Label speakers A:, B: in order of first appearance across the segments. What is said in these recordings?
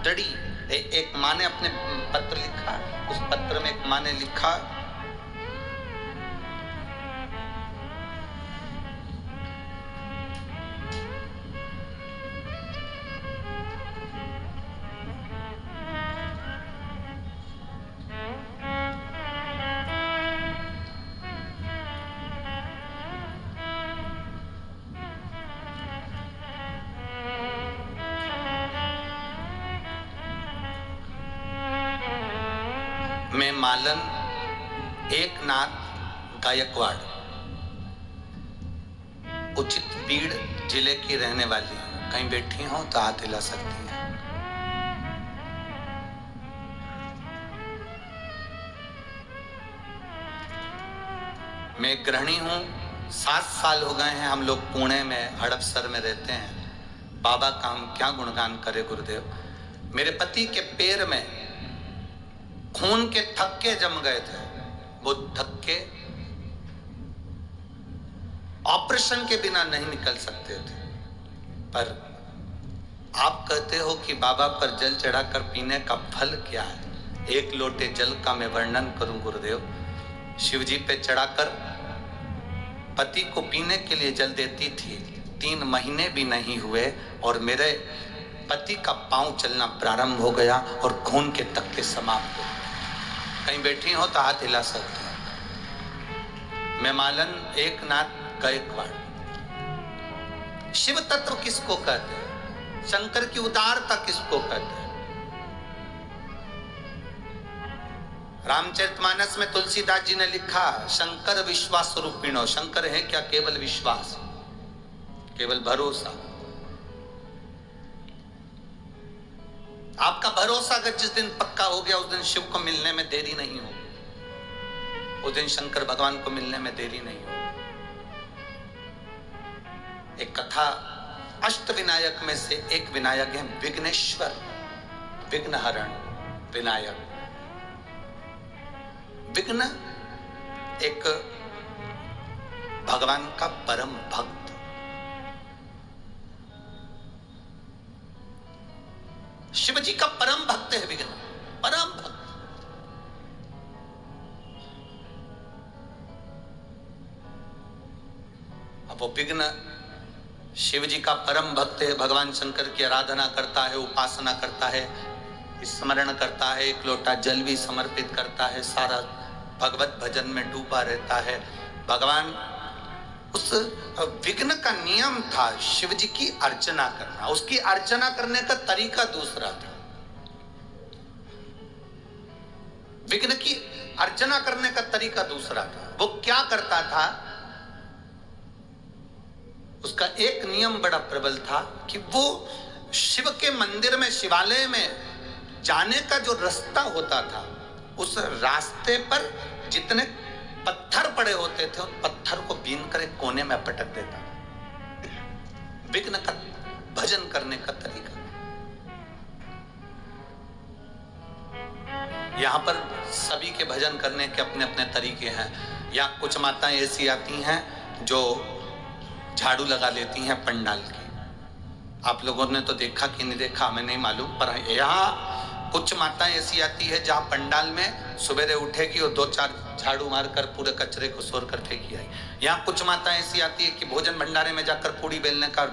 A: डरी। एक माँ ने अपने पत्र लिखा, उस पत्र में एक माँ ने लिखा, मैं मालन एकनाथ गायकवाड़ उचित बीड़ जिले की रहने वाली हूं। कहीं बैठी हो तो हाथ हिला सकती हैं। मैं गृहिणी हूं। 7 साल हो गए हैं हम लोग पुणे में हड़पसर में रहते हैं। बाबा का हम क्या गुणगान करे गुरुदेव। मेरे पति के पैर में खून के थक्के जम गए थे। वो थक्के ऑपरेशन के बिना नहीं निकल सकते थे। पर आप कहते हो कि बाबा पर जल चढ़ाकर पीने का फल क्या है। 1 लोटे जल का मैं वर्णन करूं गुरुदेव। शिव जी पे चढ़ाकर पति को पीने के लिए जल देती थी। 3 महीने भी नहीं हुए और मेरे पति का पांव चलना प्रारंभ हो गया और खून के थक्के समाप्त हो गए। कहीं बैठी हो तो हाथ हिला सकते हैं। मैं मालन एकनाथ गायकवाड़। शिव तत्व किसको कहते हैं, शंकर की उदारता किसको कहते हैं। रामचरितमानस में तुलसीदास जी ने लिखा, शंकर विश्वास रूपिणो। शंकर है क्या, केवल विश्वास, केवल भरोसा। आपका भरोसा अगर जिस दिन पक्का हो गया, उस दिन शिव को मिलने में देरी नहीं होगी। उस दिन शंकर भगवान को मिलने में देरी नहीं होगी। एक कथा, अष्ट विनायक में से एक विनायक है विघ्नेश्वर, विघ्नहरण विनायक। विघ्न एक भगवान का परम भक्त। शिव जी का परम भक्त है विघ्न, परम भक्त। अब वो विघ्न शिव जी का परम भक्त है, भगवान शंकर की आराधना करता है, उपासना करता है, स्मरण करता है, 1 लोटा जल भी समर्पित करता है, सारा भगवत भजन में डूबा रहता है। भगवान, उस विघ्न का नियम था शिव जी की अर्चना करना। उसकी अर्चना करने का तरीका दूसरा था। विघ्न की अर्चना करने का तरीका दूसरा था। वो क्या करता था, उसका एक नियम बड़ा प्रबल था कि वो शिव के मंदिर में, शिवालय में जाने का जो रास्ता होता था, उस रास्ते पर जितने पत्थर पड़े होते थे, उन पत्थर को बीन कर एक कोने में पटक देता। विघ्न का भजन करने का तरीका। यहां पर सभी के भजन करने के अपने अपने तरीके हैं। या कुछ माताएं ऐसी आती हैं जो झाड़ू लगा लेती हैं पंडाल की। आप लोगों ने तो देखा कि नहीं देखा हमें नहीं मालूम, पर यहाँ कुछ माताएं ऐसी आती है जहाँ पंडाल में सुबेरे उठेगी और 2-4 झाड़ू मारकर पूरे कचरे को सोर कर फेंकी आई। यहाँ कुछ माताएं ऐसी आती है कि भोजन भंडारे में जाकर पूड़ी बेलने का,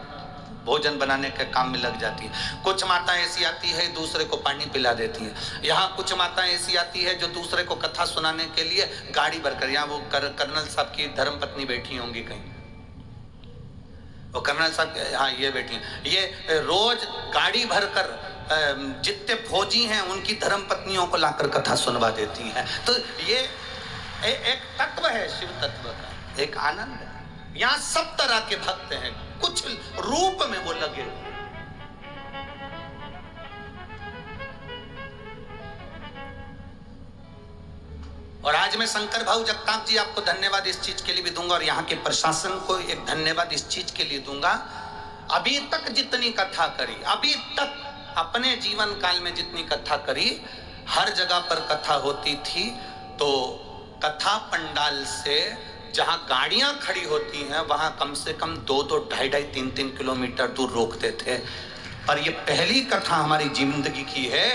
A: भोजन बनाने के काम में लग जाती है। कुछ माताएं ऐसी आती है दूसरे को पानी पिला देती है। यहाँ कुछ माताएं ऐसी आती है जो दूसरे को कथा सुनाने के लिए गाड़ी भरकर, यहाँ वो कर्नल साहब की धर्मपत्नी बैठी होंगी कहीं, वो कर्नल साहब, हाँ ये बैठी, ये रोज गाड़ी भरकर जितने फौजी हैं उनकी धर्मपत्नियों को लाकर कथा सुनवा देती हैं। तो ये एक तत्व है शिव तत्व का, एक आनंद है। यहाँ सब तरह के भक्त हैं, कुछ रूप में वो लगे हुए। और आज मैं शंकर भाऊ जगताप जी आपको धन्यवाद इस चीज के लिए भी दूंगा, और यहाँ के प्रशासन को एक धन्यवाद इस चीज के लिए दूंगा। अभी तक जितनी कथा करी, अभी तक अपने जीवन काल में जितनी कथा करी, हर जगह पर कथा होती थी तो कथा पंडाल से जहां गाड़ियां खड़ी होती हैं वहां कम से कम 2-2, 2.5, 3-3 किलोमीटर दूर रोकते थे। पर ये पहली कथा हमारी जिंदगी की है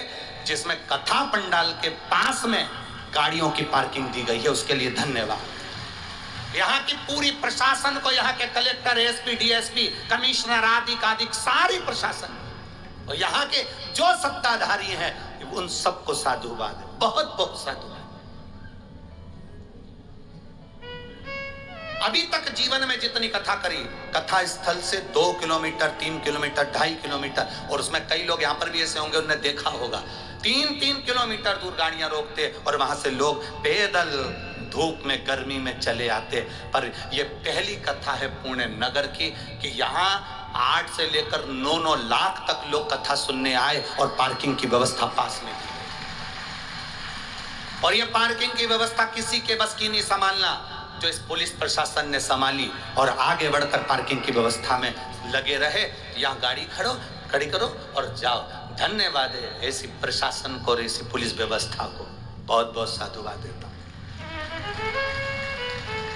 A: जिसमें कथा पंडाल के पास में गाड़ियों की पार्किंग दी गई है। उसके लिए धन्यवाद। यहाँ की पूरी प्रशासन को, यहाँ के कलेक्टर, एसपी, डीएसपी, कमिश्नर आदि सारी प्रशासन और यहाँ के जो सत्ताधारी हैं उन सबको साधुवाद है, बहुत बहुत साधुवाद। अभी तक जीवन में जितनी कथा करी, कथा स्थल से 2 किलोमीटर, 3 किलोमीटर, 2.5 किलोमीटर, और उसमें कई लोग यहाँ पर भी ऐसे होंगे उन्हें देखा होगा, 3-3 किलोमीटर दूर गाड़ियां रोकते और वहां से लोग पैदल धूप में गर्मी में चले आते। पर यह पहली कथा है पुणे नगर की कि यहाँ 8 से लेकर 9-9 लाख तक लोग कथा सुनने आए और पार्किंग की व्यवस्था पास में की। और यह पार्किंग की व्यवस्था किसी के बस की नहीं संभालना, जो इस पुलिस प्रशासन ने संभाली और आगे बढ़कर पार्किंग की व्यवस्था में लगे रहे। यहाँ गाड़ी खड़ी करो और जाओ। धन्यवाद है ऐसी प्रशासन को और ऐसी पुलिस व्यवस्था को, बहुत बहुत साधुवाद देता हूं।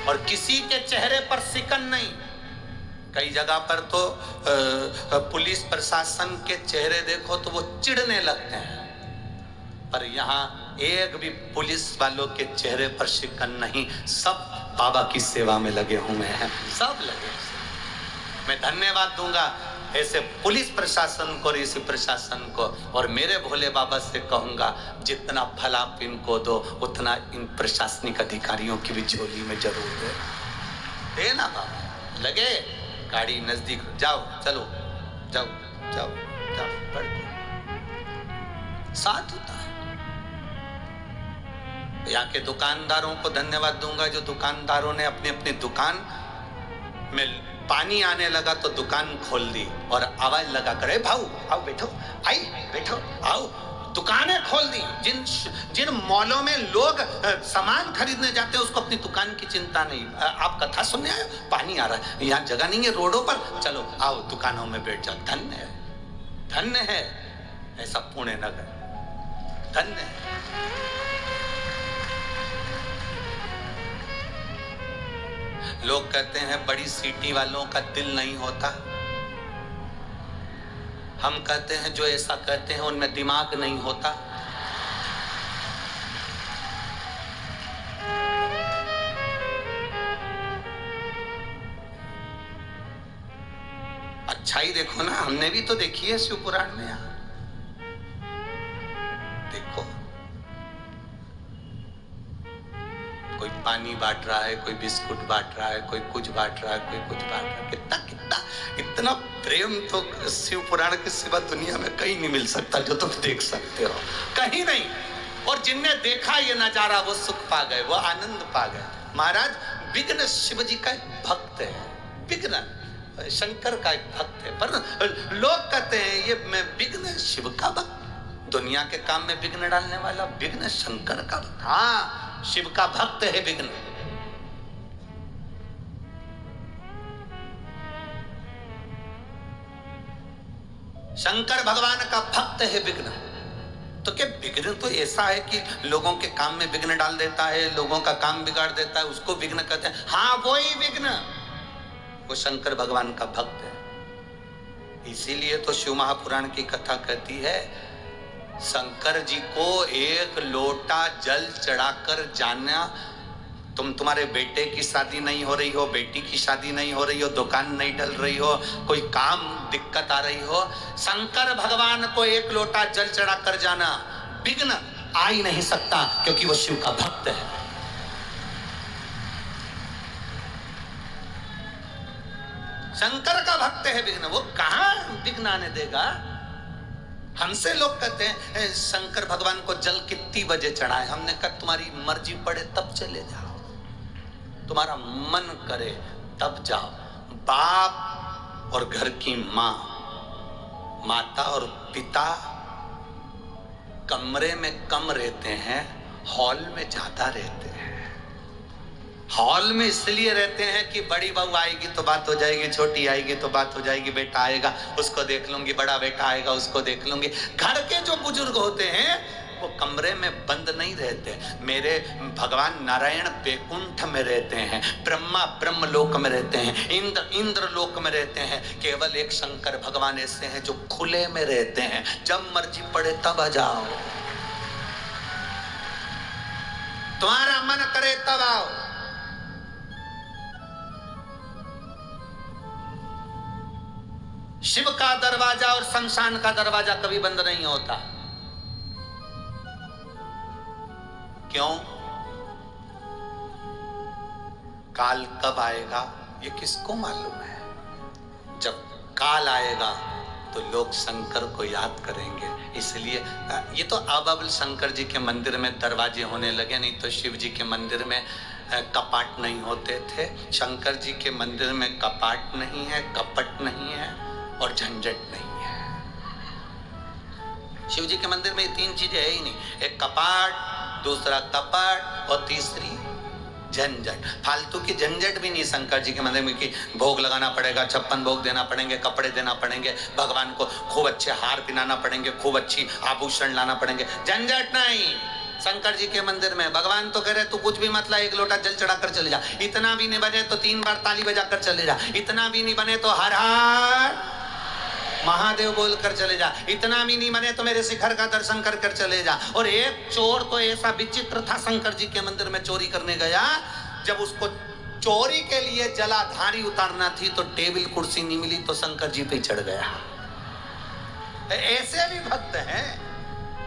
A: और किसी के चेहरे पर सिकन नहीं। कई जगह पर तो पुलिस प्रशासन के चेहरे देखो तो वो चिढ़ने लगते हैं, पर यहाँ एक भी पुलिस वालों के चेहरे पर शिकन नहीं। सब बाबा की सेवा में लगे हुए हैं, सब लगे। मैं धन्यवाद दूंगा ऐसे पुलिस प्रशासन को और इसी प्रशासन को, और मेरे भोले बाबा से कहूंगा जितना फल आप इनको दो उतना इन प्रशासनिक अधिकारियों की भी झोली में जरूर दे ना बाबा। लगे गाड़ी नजदीक, जाओ, चलो, जाओ जाओ जाओ, बढ़ साथ होता है। यहाँ के दुकानदारों को धन्यवाद दूंगा, जो दुकानदारों ने अपनी अपनी दुकान में पानी आने लगा तो दुकान खोल दी और आवाज लगा करे, भाऊ आओ बैठो, आई बैठो, आओ। दुकानें खोल दी। जिन मॉलों में लोग सामान खरीदने जाते हैं उसको अपनी दुकान की चिंता नहीं। आप कथा सुनने आए, पानी आ रहा है, यहाँ जगह नहीं है रोडों पर, चलो आओ दुकानों में बैठ जाओ। धन्य है, धन्य है ऐसा पुणे नगर, धन्य है। लोग कहते हैं बड़ी सिटी वालों का दिल नहीं होता। हम कहते हैं जो ऐसा कहते हैं उनमें दिमाग नहीं होता। अच्छाई देखो ना, हमने भी तो देखी है शिव पुराण में। यहाँ देखो, कोई पानी बांट रहा है, कोई बिस्कुट बांट रहा है, कोई कुछ बांट रहा है, कोई कुछ बांट रहा है। कितना कितना इतना प्रेम तो शिव पुराण के सिवा दुनिया में कहीं नहीं मिल सकता जो तुम देख सकते हो, कहीं नहीं। और जिनने देखा ये नजारा वो सुख पा गए, वो आनंद पा गए। महाराज विघ्न शिव जी का एक भक्त है, विघ्न शंकर का एक भक्त है, पर लोग कहते हैं ये मैं विघ्न शिव का भक्त, दुनिया के काम में विघ्न डालने वाला विघ्न शंकर का भक्त। हाँ, शिव का भक्त है विघ्न। शंकर भगवान का भक्त है विघ्न। तो क्या विघ्न तो ऐसा है कि लोगों के काम में विघ्न डाल देता है, लोगों का काम बिगाड़ देता है, उसको विघ्न कहते हैं? हाँ, वो ही विघ्न, वो शंकर भगवान का भक्त है। इसीलिए तो शिव महापुराण की कथा कहती है शंकर जी को एक लोटा जल चढ़ाकर जाना। तुम्हारे बेटे की शादी नहीं हो रही हो, बेटी की शादी नहीं हो रही हो, दुकान नहीं डल रही हो, कोई काम दिक्कत आ रही हो, शंकर भगवान को एक लोटा जल चढ़ाकर जाना, विघ्न आ ही नहीं सकता, क्योंकि वो शिव का भक्त है। शंकर का भक्त है विघ्न, वो कहां विघ्न आने देगा। हमसे लोग कहते हैं शंकर भगवान को जल कितनी बजे चढ़ाए। हमने कहा तुम्हारी मर्जी पड़े तब चले जाओ, तुम्हारा मन करे तब जाओ। बाप और घर की माँ, माता और पिता कमरे में कम रहते हैं, हॉल में ज्यादा रहते हैं। हॉल में इसलिए रहते हैं कि बड़ी बहू आएगी तो बात हो जाएगी, छोटी आएगी तो बात हो जाएगी, बेटा आएगा उसको देख लूंगी, बड़ा बेटा आएगा उसको देख लूंगी। घर के जो बुजुर्ग होते हैं वो कमरे में बंद नहीं रहते। मेरे भगवान नारायण बैकुंठ में रहते हैं, ब्रह्मा ब्रह्म लोक में रहते हैं, इंद्र इंद्र लोक में रहते हैं। केवल एक शंकर भगवान ऐसे हैं जो खुले में रहते हैं, जब मर्जी पड़े तब आ जाओ, तुम्हारा मन करे तब आओ। शिव का दरवाजा और शमशान का दरवाजा कभी बंद नहीं होता। क्यों? काल कब आएगा ये किसको मालूम है। जब काल आएगा तो लोग शंकर को याद करेंगे। इसलिए ये तो अब शंकर जी के मंदिर में दरवाजे होने लगे, नहीं तो शिव जी के मंदिर में कपाट नहीं होते थे। शंकर जी के मंदिर में कपाट नहीं है, कपट नहीं है और झंझट नहीं है। शिव जी के मंदिर में ये तीन चीजें है ही नहीं, एक कपाट, दूसरा कपट और तीसरी झंझट। फालतू की झंझट भी नहीं शंकर जी के मंदिर में कि भोग लगाना पड़ेगा, 56 भोग देना पड़ेंगे, कपड़े देना पड़ेंगे, भगवान को खूब अच्छे हार पहनाना पड़ेंगे, खूब अच्छी आभूषण लाना पड़ेंगे। झंझट नहीं शंकर जी के मंदिर में। भगवान तो कह रहे तू कुछ भी मत ला, एक लोटा जल चढ़ा कर चले जा। इतना भी नहीं बने तो 3 बार ताली बजा कर चले जा। इतना भी नहीं बने तो हर हर महादेव बोलकर चले जा। इतना भी नहीं बने तो मेरे शिखर का दर्शन कर कर चले जा। और एक चोर तो ऐसा विचित्र था, शंकर जी के मंदिर में चोरी करने गया, जब उसको चोरी के लिए जलाधारी उतारना थी तो टेबल कुर्सी नहीं मिली तो शंकर जी पे चढ़ गया। ऐसे भी भक्त हैं।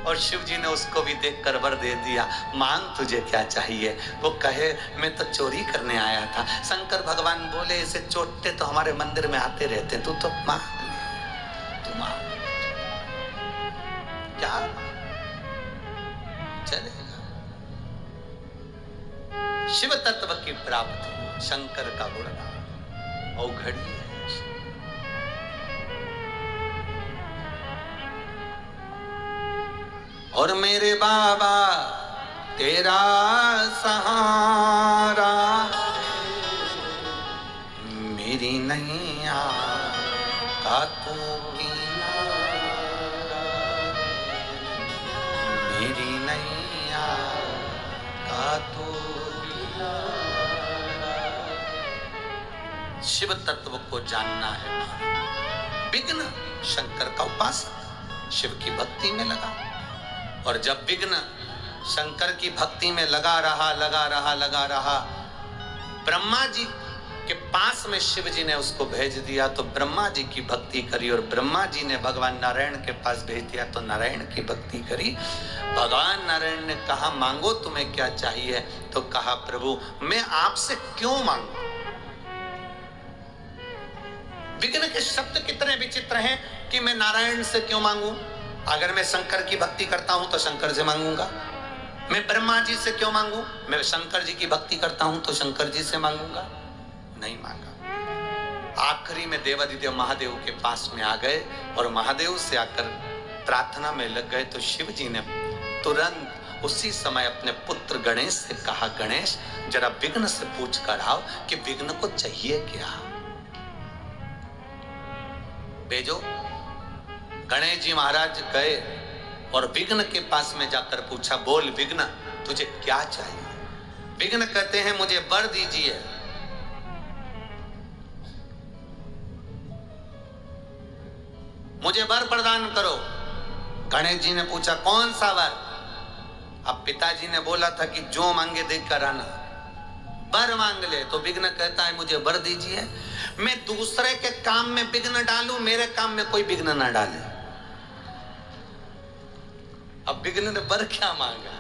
A: और शिव जी ने उसको भी देखकर वर दे दिया, मांग तुझे क्या चाहिए। वो कहे मैं तो चोरी करने आया था। शंकर भगवान बोले ऐसे चोटे तो हमारे मंदिर में आते रहते, तू तो मांग क्या चलेगा। शिव तत्व की प्राप्ति शंकर का गुणगान औघड़ी है। और मेरे बाबा तेरा सहारा, मेरी नैया का तू मेरी नैया का तू। शिव तत्व को जानना है। विघ्न शंकर का उपासक शिव की भक्ति में लगा, और जब विघ्न शंकर की भक्ति में लगा रहा, ब्रह्मा जी के पास में शिव जी ने उसको भेज दिया तो ब्रह्मा जी की भक्ति करी, और ब्रह्मा जी ने भगवान नारायण के पास भेज दिया तो नारायण की भक्ति करी। भगवान नारायण ने कहा मांगो तुम्हें क्या चाहिए, तो कहा प्रभु मैं आपसे क्यों मांगू। विघ्न के शब्द कितने विचित्र हैं कि मैं नारायण से क्यों मांगू। अगर मैं शंकर की भक्ति करता हूं तो शंकर से मांगूंगा। मैं ब्रह्मा जी से क्यों मांगू, मैं शंकर जी की भक्ति करता हूं तो शंकर जी से मांगूंगा। नहीं मांगा। आखिरी में देवादिदेव महादेव के पास में आ गए और महादेव से आकर प्रार्थना में लग गए तो शिव जी ने तुरंत उसी समय अपने पुत्र गणेश से कहा गणेश जरा विघ्न से पूछ कर आओ कि विघ्न को चाहिए क्या। भेजो। गणेश जी महाराज गए और विघ्न के पास में जाकर पूछा बोल विघ्न तुझे क्या चाहिए। विघ्न कहते हैं मुझे वर दीजिए। मुझे वर प्रदान करो। गणेश जी ने पूछा कौन सा वर। अब पिताजी ने बोला था कि जो मांगे देख कर आना, वर मांग ले। तो विघ्न कहता है मुझे वर दीजिए, मैं दूसरे के काम में विघ्न डालूं, मेरे काम में कोई विघ्न ना डाले। अब विघ्न ने वर क्या मांगा,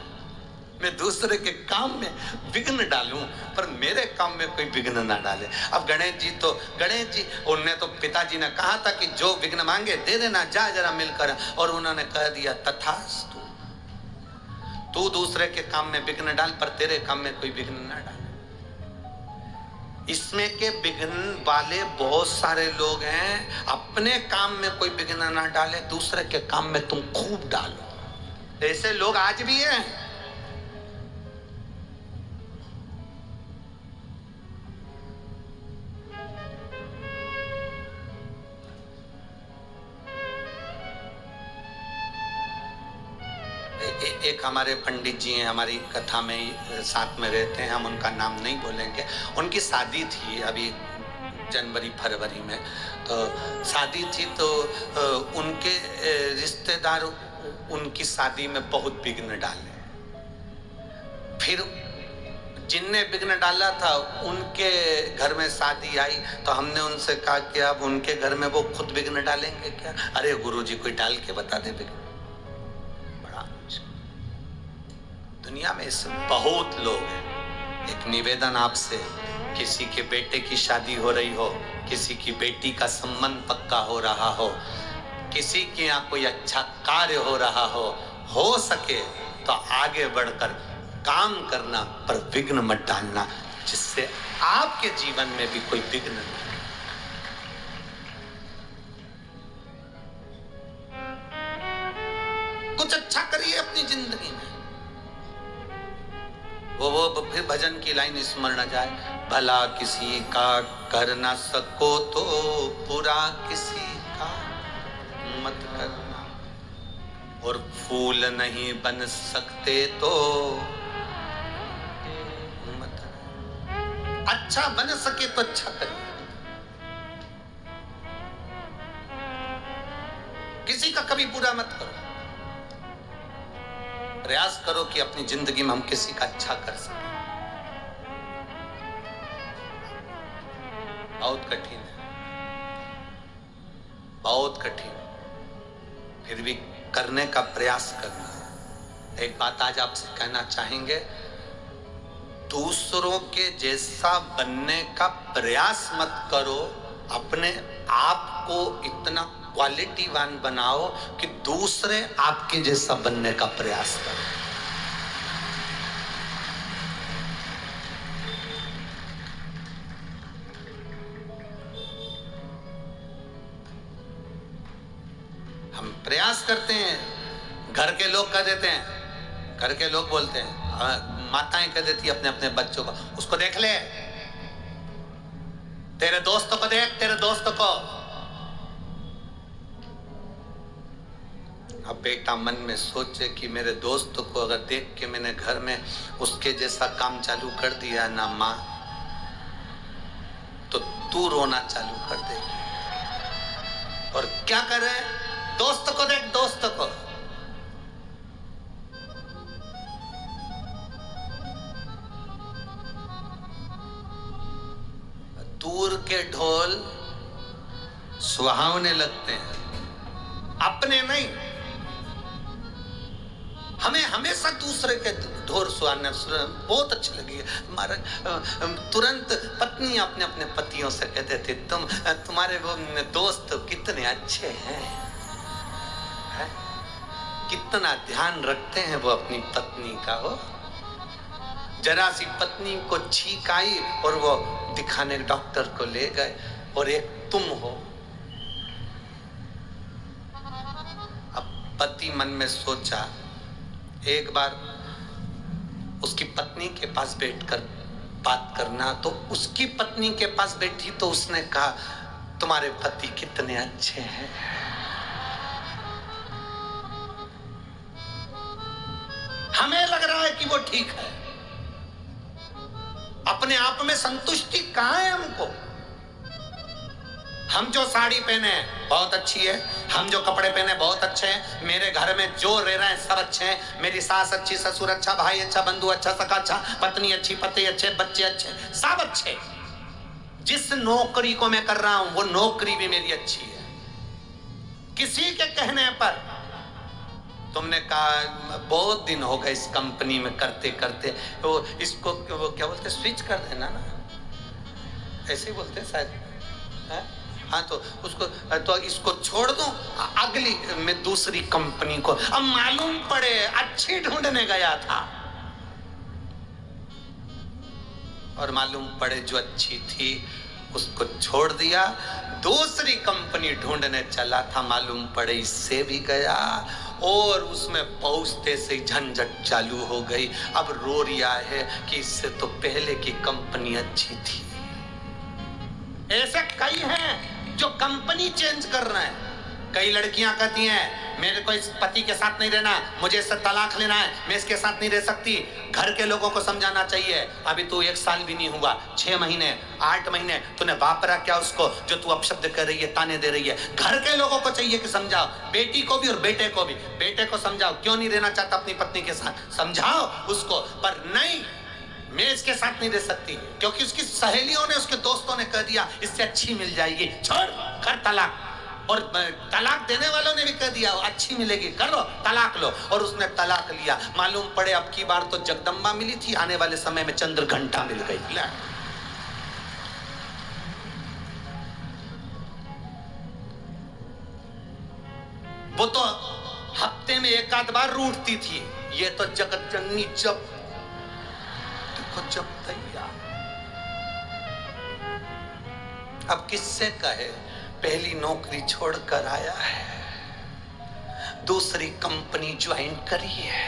A: मैं दूसरे के काम में विघ्न डालूं पर मेरे काम में कोई विघ्न ना डाले। अब गणेश जी उन्हें तो पिताजी ने कहा था कि जो विघ्न मांगे दे देना, जा जरा मिलकर। और उन्होंने कह दिया तथास्तु, तू दूसरे के काम में विघ्न डाल पर तेरे काम में कोई विघ्न ना डाले। इसमें के विघ्न वाले बहुत सारे लोग हैं, अपने काम में कोई विघ्न ना डाले, दूसरे के काम में तुम खूब डालो। ऐसे लोग आज भी हैं। एक हमारे पंडित जी हैं, हमारी कथा में ही साथ में रहते हैं, हम उनका नाम नहीं बोलेंगे। उनकी शादी थी अभी जनवरी फरवरी में, तो शादी थी तो उनके रिश्तेदार उनकी शादी में बहुत विघ्न डाले। फिर जिनने विघ्न डाला था उनके घर में शादी आई, तो हमने उनसे कहा कि अब उनके घर में वो खुद विघ्न डालेंगे क्या? अरे गुरुजी कोई डाल के बता दे विघ्न। बड़ा दुनिया में ऐसे बहुत लोग हैं। एक निवेदन आपसे, किसी के बेटे की शादी हो रही हो, किसी की बेटी का संबंध पक्का हो रहा हो, किसी के यहाँ कोई अच्छा कार्य हो रहा हो सके तो आगे बढ़कर काम करना, पर विघ्न मत डालना, जिससे आपके जीवन में भी कोई विघ्न नहीं। कुछ अच्छा करिए अपनी जिंदगी में। वो फिर भजन की लाइन स्मरण आ जाए, भला किसी का कर ना सको तो बुरा किसी का मत करना, और फूल नहीं बन सकते तो मत। अच्छा बन सके तो अच्छा करिए, किसी का कभी बुरा मत करो। प्रयास करो कि अपनी जिंदगी में हम किसी का अच्छा कर सकें। बहुत कठिन है, बहुत कठिन, फिर भी करने का प्रयास करना है। एक बात आज आपसे कहना चाहेंगे, दूसरों के जैसा बनने का प्रयास मत करो, अपने आप को इतना क्वालिटीवान बनाओ कि दूसरे आपके जैसा बनने का प्रयास करें। हम प्रयास करते हैं, घर के लोग कह देते हैं, घर के लोग बोलते हैं, माताएं कह देती अपने अपने बच्चों को, उसको देख ले, तेरे दोस्तों को देख, तेरे दोस्तों को। अब बेटा मन में सोचे कि मेरे दोस्त को अगर देख के मैंने घर में उसके जैसा काम चालू कर दिया ना माँ, तो तू रोना चालू कर देगी। और क्या करे, दोस्त को देख, दोस्त को। दूर के ढोल सुहावने लगते हैं, अपने नहीं। हमें हमेशा दूसरे के ढोल सुहाने बहुत अच्छी लगी है। हमारा तुरंत पत्नी अपने अपने पतियों से कहते थे, तुम्हारे वो दोस्त कितने अच्छे हैं, है? कितना ध्यान रखते हैं वो अपनी पत्नी का। हो जरा सी पत्नी को छींक आई और वो दिखाने डॉक्टर को ले गए, और एक तुम हो। अब पति मन में सोचा, एक बार उसकी पत्नी के पास बैठकर बात करना, तो उसकी पत्नी के पास बैठी तो उसने कहा, तुम्हारे पति कितने अच्छे हैं। हमें लग रहा है कि वो ठीक है, अपने आप में संतुष्टि कहां है हमको। हम जो साड़ी पहने बहुत अच्छी है, हम जो कपड़े पहने बहुत अच्छे हैं, मेरे घर में जो रह रहे हैं सब अच्छे हैं, मेरी सास अच्छी, ससुर अच्छा, भाई अच्छा, बंधु अच्छा, सखा अच्छा, पत्नी अच्छी, पति अच्छे, बच्चे अच्छे, सब अच्छे। जिस नौकरी को मैं कर रहा हूं वो नौकरी भी मेरी अच्छी है। किसी के कहने पर तुमने कहा बहुत दिन हो गए इस कंपनी में करते करते, वो इसको वो क्या बोलते, स्विच कर देना ना, ऐसे ही बोलते शायद, है? हाँ, तो उसको, तो इसको छोड़ दूं, अगली में दूसरी कंपनी को। अब मालूम पड़े अच्छी ढूंढने गया था, और मालूम पड़े जो अच्छी थी उसको छोड़ दिया, दूसरी कंपनी ढूंढने चला था, मालूम पड़े इससे भी गया, और उसमें पहुंचते से झंझट चालू हो गई। अब रो रहा है कि इससे तो पहले की कंपनी अच्छी थी। ऐसे कई हैं जो कंपनी चेंज कर रहे हैं, कई लड़कियां कहती हैं मेरे को इस पति के साथ नहीं रहना, मुझे इससे तलाक लेना है, मैं इसके साथ नहीं रह सकती। घर के लोगों को समझाना चाहिए, अभी तू 1 साल भी नहीं हुआ, 6 महीने 8 महीने तूने वापरा क्या उसको जो तू अपशब्द कर रही है, ताने दे रही है। घर के लोगों को चाहिए कि समझाओ, बेटी को भी और बेटे को भी। बेटे को समझाओ क्यों नहीं रहना चाहता अपनी पत्नी के साथ, समझाओ उसको, पर नहीं मैं इसके साथ नहीं रह सकती क्योंकि उसकी सहेलियों ने, उसके दोस्तों ने कह दिया इससे अच्छी मिल जाएगी, छोड़ कर तलाक। और तलाक देने वालों ने भी कह दिया अच्छी मिलेगी, कर लो तलाक लो, और उसने तलाक लिया। मालूम पड़े अब की बार तो जगदम्बा मिली थी, आने वाले समय में चंद्र घंटा मिल गई। वो तो हफ्ते में 1 आध बार रूठती थी, ये तो जगत जननी जब देखो जब तैयार। अब किससे कहे, पहली नौकरी छोड़कर आया है, दूसरी कंपनी ज्वाइन करी है।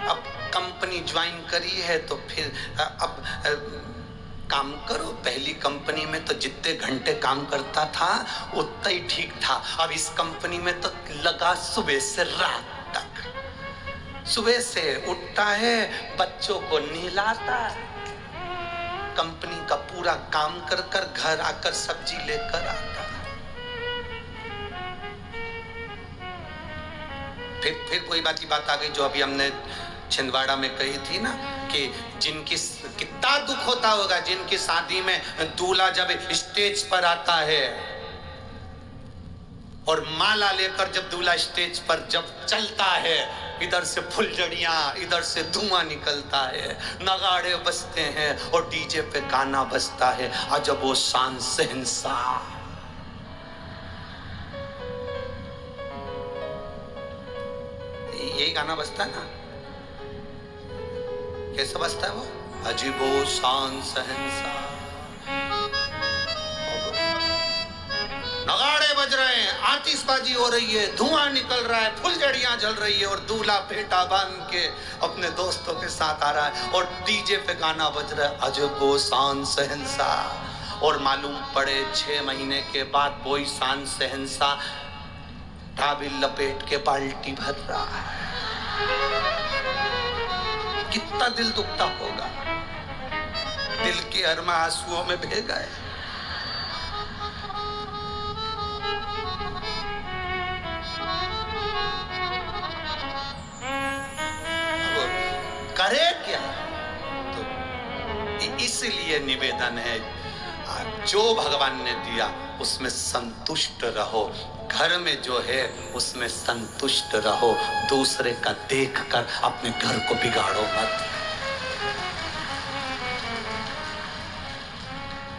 A: अब कंपनी ज्वाइन करी है तो फिर अब काम करो। पहली कंपनी में तो जितने घंटे काम करता था उतना ही ठीक था, अब इस कंपनी में तो लगा सुबह से रात तक। सुबह से उठता है, बच्चों को नहलाता, कंपनी का पूरा काम कर कर घर आकर सब्जी लेकर आता। फिर कोई बात की बात आ गई जो अभी हमने छिंदवाड़ा में कही थी ना, कि जिनकी कितना दुख होता होगा जिनकी शादी में दूल्हा जब स्टेज पर आता है और माला लेकर जब दूल्हा स्टेज पर जब चलता है, इधर से फुलझड़ियां, इधर से धुआं निकलता है, नगाड़े बजते हैं और डीजे पे गाना बजता है, अजब वो शान शहंशाह। यही गाना बजता है ना, कैसा बजता है वो, अजीबो शान शहंशाह। नगाड़े बज रहे हैं, आतिशबाजी हो रही है, धुआं निकल रहा है, फुलझड़ियां जल रही है और दूल्हा फेटा बांध के अपने दोस्तों के साथ आ रहा है और डीजे पे गाना बज रहा है, अजबो शान शहंशाह। और मालूम पड़े 6 महीने के बाद वही शान शहंशाह टाबिल लपेट के बाल्टी भर रहा है। कितना दिल दुखता होगा, दिल के अरमा आंसुओं में बह गए। करे क्या, तो इसलिए निवेदन है जो भगवान ने दिया उसमें संतुष्ट रहो, घर में जो है उसमें संतुष्ट रहो, दूसरे का देखकर अपने घर को बिगाड़ो मत।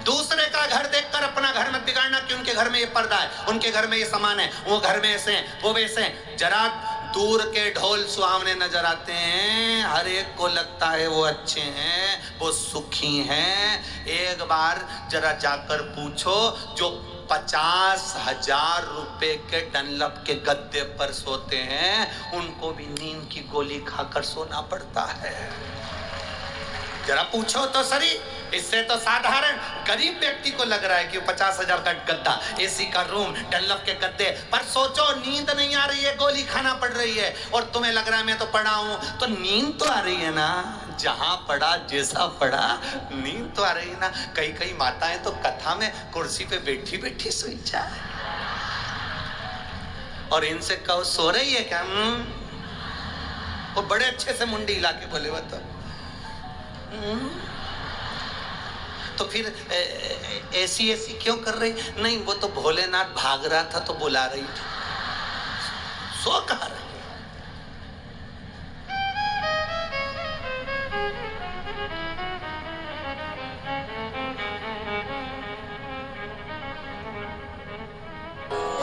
A: दूसरे का घर देखकर अपना घर मत बिगाड़ना कि उनके घर में ये पर्दा है, उनके घर में ये सामान है, वो घर में ऐसे हैं, वो वैसे हैं। जरा दूर के ढोल सुहावने नजर आते हैं, हर एक को लगता है वो अच्छे हैं, वो सुखी हैं। एक बार जरा जाकर पूछो जो 50,000 रुपए के डनलप के गद्दे पर सोते हैं, उनको भी नींद की गोली खाकर सोना पड़ता है। जरा पूछो तो सही, इससे तो साधारण गरीब व्यक्ति को लग रहा है कि 50,000 का गद्दा, एसी का रूम, डनलप के गद्दे पर सोचो नींद नहीं आ रही है, गोली खाना पड़ रही है, और तुम्हें लग रहा है मैं तो पड़ा हूं, तो नींद तो आ रही है ना, जहां पड़ा जैसा पड़ा नींद तो आ रही है ना। कई माताएं तो कथा में कुर्सी पे बैठी बैठी सोई जाए, और इनसे कहो सो रही है क्या, वो बड़े अच्छे से मुंडी हिला के बोले वो तो फिर ऐसी क्यों कर रही, नहीं वो तो भोलेनाथ भाग रहा था तो बुला रही थी, सो कहा रही।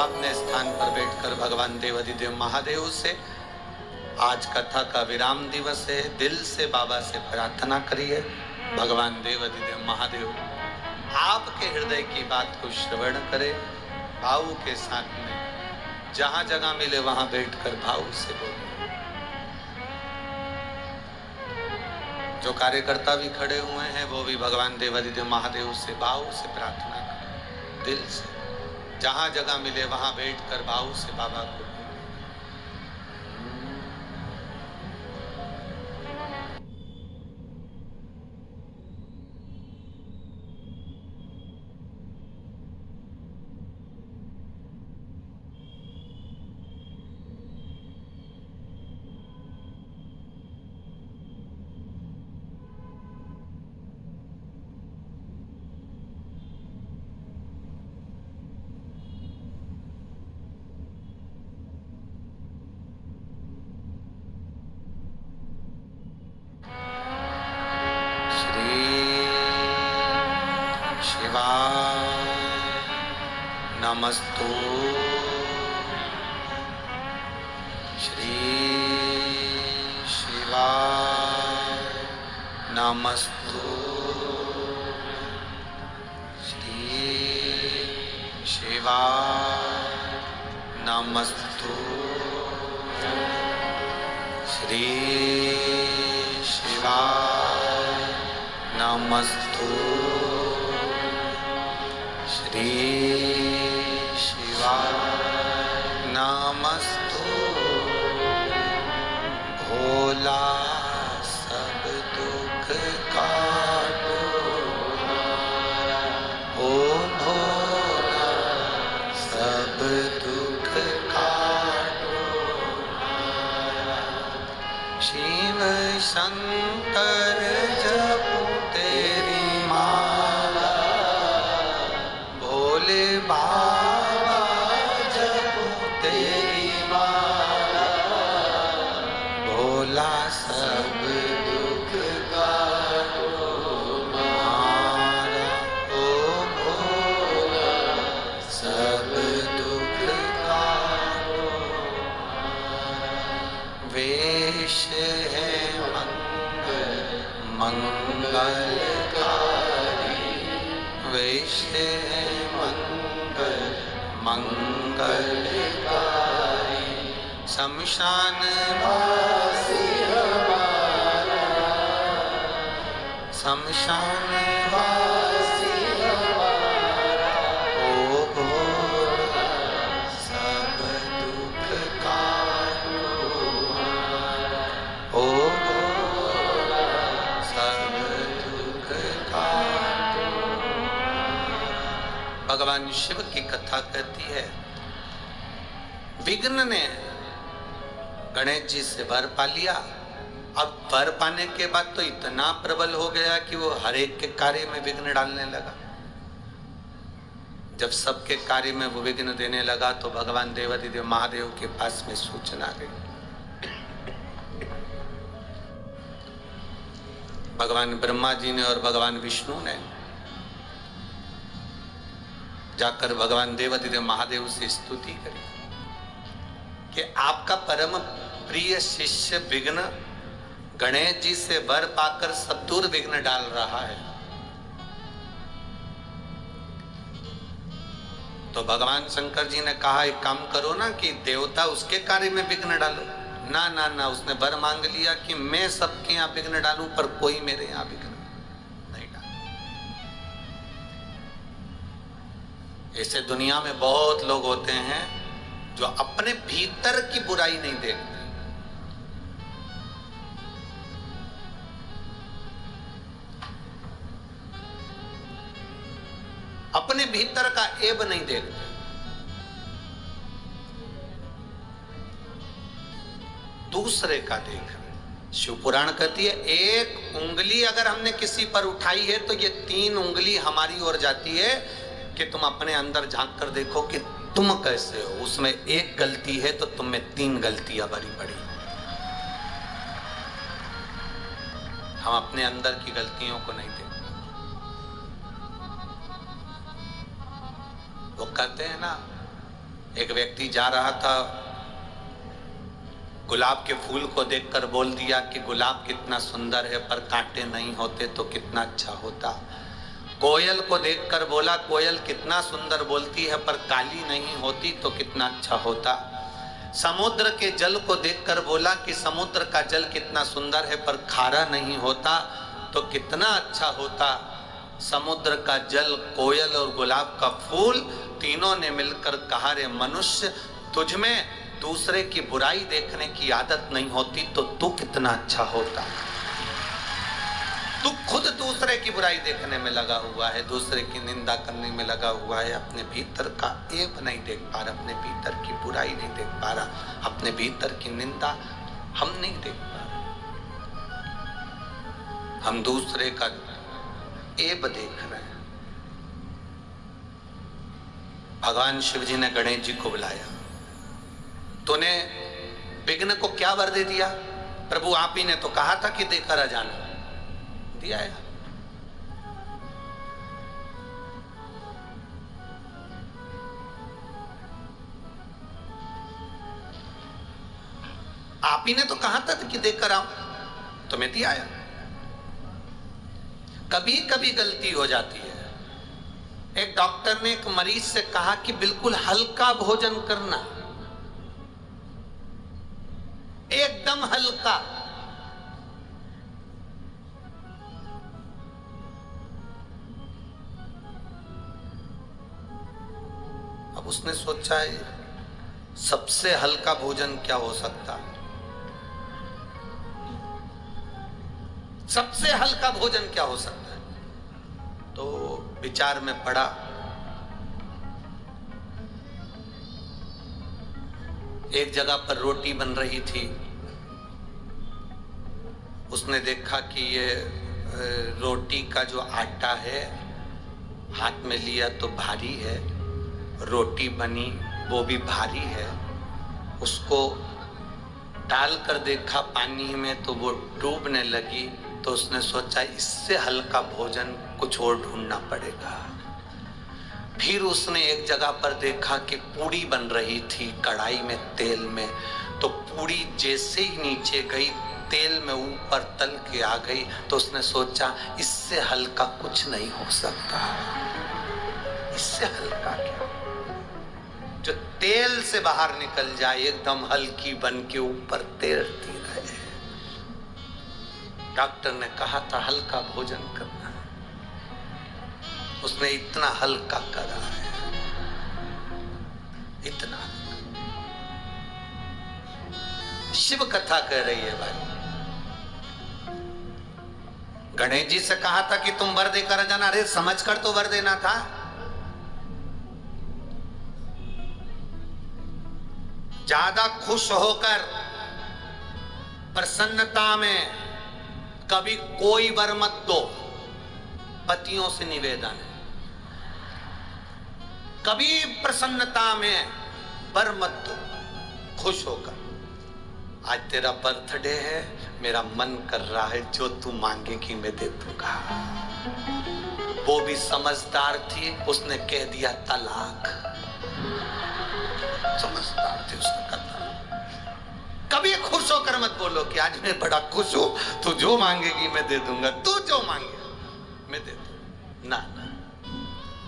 A: अपने स्थान पर बैठकर भगवान देवाधिदेव महादेव से आज कथा का विराम दिवस है, दिल से बाबा से प्रार्थना करिए, भगवान देवाधिदेव महादेव आपके हृदय की बात को श्रवण करे, भाव के साथ में जहां जगह मिले वहां बैठकर भाव से बोले। जो कार्यकर्ता भी खड़े हुए हैं वो भी भगवान देवाधिदेव महादेव से भाव से प्रार्थना करें, दिल से। जहां जगह मिले वहां बैठकर भाव से बाबा को नमस्तु श्री शिवाय नमस्तु श्री शिवाय नमस्तु श्री शिवाय नमस्तु श्री नमस्तु भोला सब दुख काटो ओ भोला सब दुख काटो शिव शंकर जपो तेरी माला भोले बाबा जपो तेरी माला भोला सब दुख काटो हमारा ओ भोला सब दुख काटो वेश है मंगलकारी वेश है मंगलकारी शमशान वासी हमारा शमशान वासी हमारा ओ भोला सब दुख काटो ओ भोला सब दुख काटो। भगवान शिव की कथा कहती है विघ्न ने गणेश जी से वर पा लिया। अब वर पाने के बाद तो इतना प्रबल हो गया कि वो हर एक के कार्य में विघ्न डालने लगा। जब सबके कार्य में वो विघ्न देने लगा तो भगवान देवाधिदेव महादेव के पास में सूचना गई। भगवान ब्रह्मा जी ने और भगवान विष्णु ने जाकर भगवान देवाधिदेव महादेव से स्तुति करी कि आपका परम प्रिय शिष्य विघ्न गणेश जी से वर पाकर सब दूर विघ्न डाल रहा है। तो भगवान शंकर जी ने कहा एक काम करो ना कि देवता उसके कार्य में विघ्न डालो। ना ना ना, उसने वर मांग लिया कि मैं सबके यहाँ विघ्न डालूं पर कोई मेरे यहाँ विघ्न नहीं डाले। ऐसे दुनिया में बहुत लोग होते हैं जो अपने भीतर की बुराई नहीं देखते, अपने भीतर का ऐब नहीं देखते, दूसरे का देख रहे। शिव पुराण कहती है एक उंगली अगर हमने किसी पर उठाई है तो ये 3 उंगली हमारी ओर जाती है कि तुम अपने अंदर झांक कर देखो कि तुम कैसे हो। उसमें एक गलती है तो तुम में 3 गलतियां बड़ी बड़ी। हम अपने अंदर की गलतियों को नहीं देखते। वो कहते हैं ना, एक व्यक्ति जा रहा था, गुलाब के फूल को देखकर बोल दिया कि गुलाब कितना सुंदर है, पर कांटे नहीं होते तो कितना अच्छा होता। कोयल को देखकर बोला कोयल कितना सुंदर बोलती है, पर काली नहीं होती तो कितना अच्छा होता। समुद्र के जल को देखकर बोला कि समुद्र का जल कितना सुंदर है, पर खारा नहीं होता तो कितना अच्छा होता। समुद्र का जल, कोयल और गुलाब का फूल, तीनों ने मिलकर कहा, रे मनुष्य, तुझ में दूसरे की बुराई देखने की आदत नहीं होती तो तू कितना अच्छा होता। तू खुद दूसरे की बुराई देखने में लगा हुआ है, दूसरे की निंदा करने में लगा हुआ है, अपने भीतर का ऐब नहीं देख पा रहा, अपने भीतर की बुराई नहीं देख पा रहा, अपने भीतर की निंदा हम नहीं देख पा रहे, हम दूसरे का ऐब देख रहे हैं। भगवान शिव जी ने गणेश जी को बुलाया, तूने विघ्न को क्या वर दे दिया? प्रभु आप ही ने तो कहा था कि देकर आ जाना, दिया है। आप ही ने तो कहा था कि देकर आओ, तुम्हें दिया है। कभी कभी गलती हो जाती है। एक डॉक्टर ने एक मरीज से कहा कि बिल्कुल हल्का भोजन करना, एकदम हल्का। अब उसने सोचा है सबसे हल्का भोजन क्या हो सकता है, सबसे हल्का भोजन क्या हो सकता है। तो विचार में पड़ा, एक जगह पर रोटी बन रही थी, उसने देखा कि ये रोटी का जो आटा है हाथ में लिया तो भारी है, रोटी बनी वो भी भारी है, उसको डाल कर देखा पानी में तो वो डूबने लगी। तो उसने सोचा इससे हल्का भोजन कुछ और ढूंढना पड़ेगा। फिर उसने एक जगह पर देखा कि पूड़ी बन रही थी कढ़ाई में तेल में, तो पूड़ी जैसे ही नीचे गई तेल में ऊपर तल के आ गई। तो उसने सोचा इससे हल्का कुछ नहीं हो सकता, इससे हल्का क्या, जो तेल से बाहर निकल जाए, एकदम हल्की बन के ऊपर तैरती रहे। डॉक्टर ने कहा था हल्का भोजन करना, उसने इतना हल्का करा है, इतना। शिव कथा कह रही है भाई। गणेश जी से कहा था कि तुम वर देकर जाना, अरे समझ कर तो वर देना था। ज्यादा खुश होकर प्रसन्नता में कभी कोई वर मत दो, पतियों से निवेदन है। कभी प्रसन्नता में वर मत दो, खुश होकर। आज तेरा बर्थडे है, मेरा मन कर रहा है जो तू मांगेगी मैं दे दूंगा। वो भी समझदार थी, उसने कह दिया तलाक। समझदार थी, उसने कहा कभी खुश होकर मत बोलो कि आज मैं बड़ा खुश हूं, तू जो मांगेगी मैं दे दूंगा, तू जो मांगे मैं दे दूंगा। ना ना,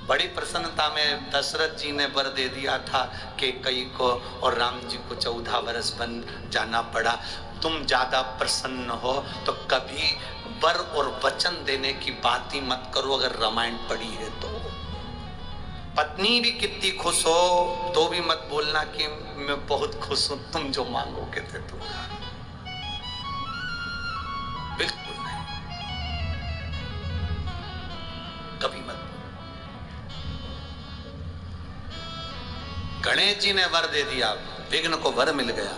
A: बड़ी प्रसन्नता में दशरथ जी ने वर दे दिया था कि कई को, और राम जी को 14 वर्ष बन जाना पड़ा। तुम ज्यादा प्रसन्न हो तो कभी वर और वचन देने की बात ही मत करो। अगर रामायण पढ़ी है तो पत्नी भी कितनी खुश हो तो भी मत बोलना कि मैं बहुत खुश हूं, तुम जो मांगोगे दे दूंगा। बिल्कुल नहीं, कभी मत। गणेश जी ने वर दे दिया, विघ्न को वर मिल गया।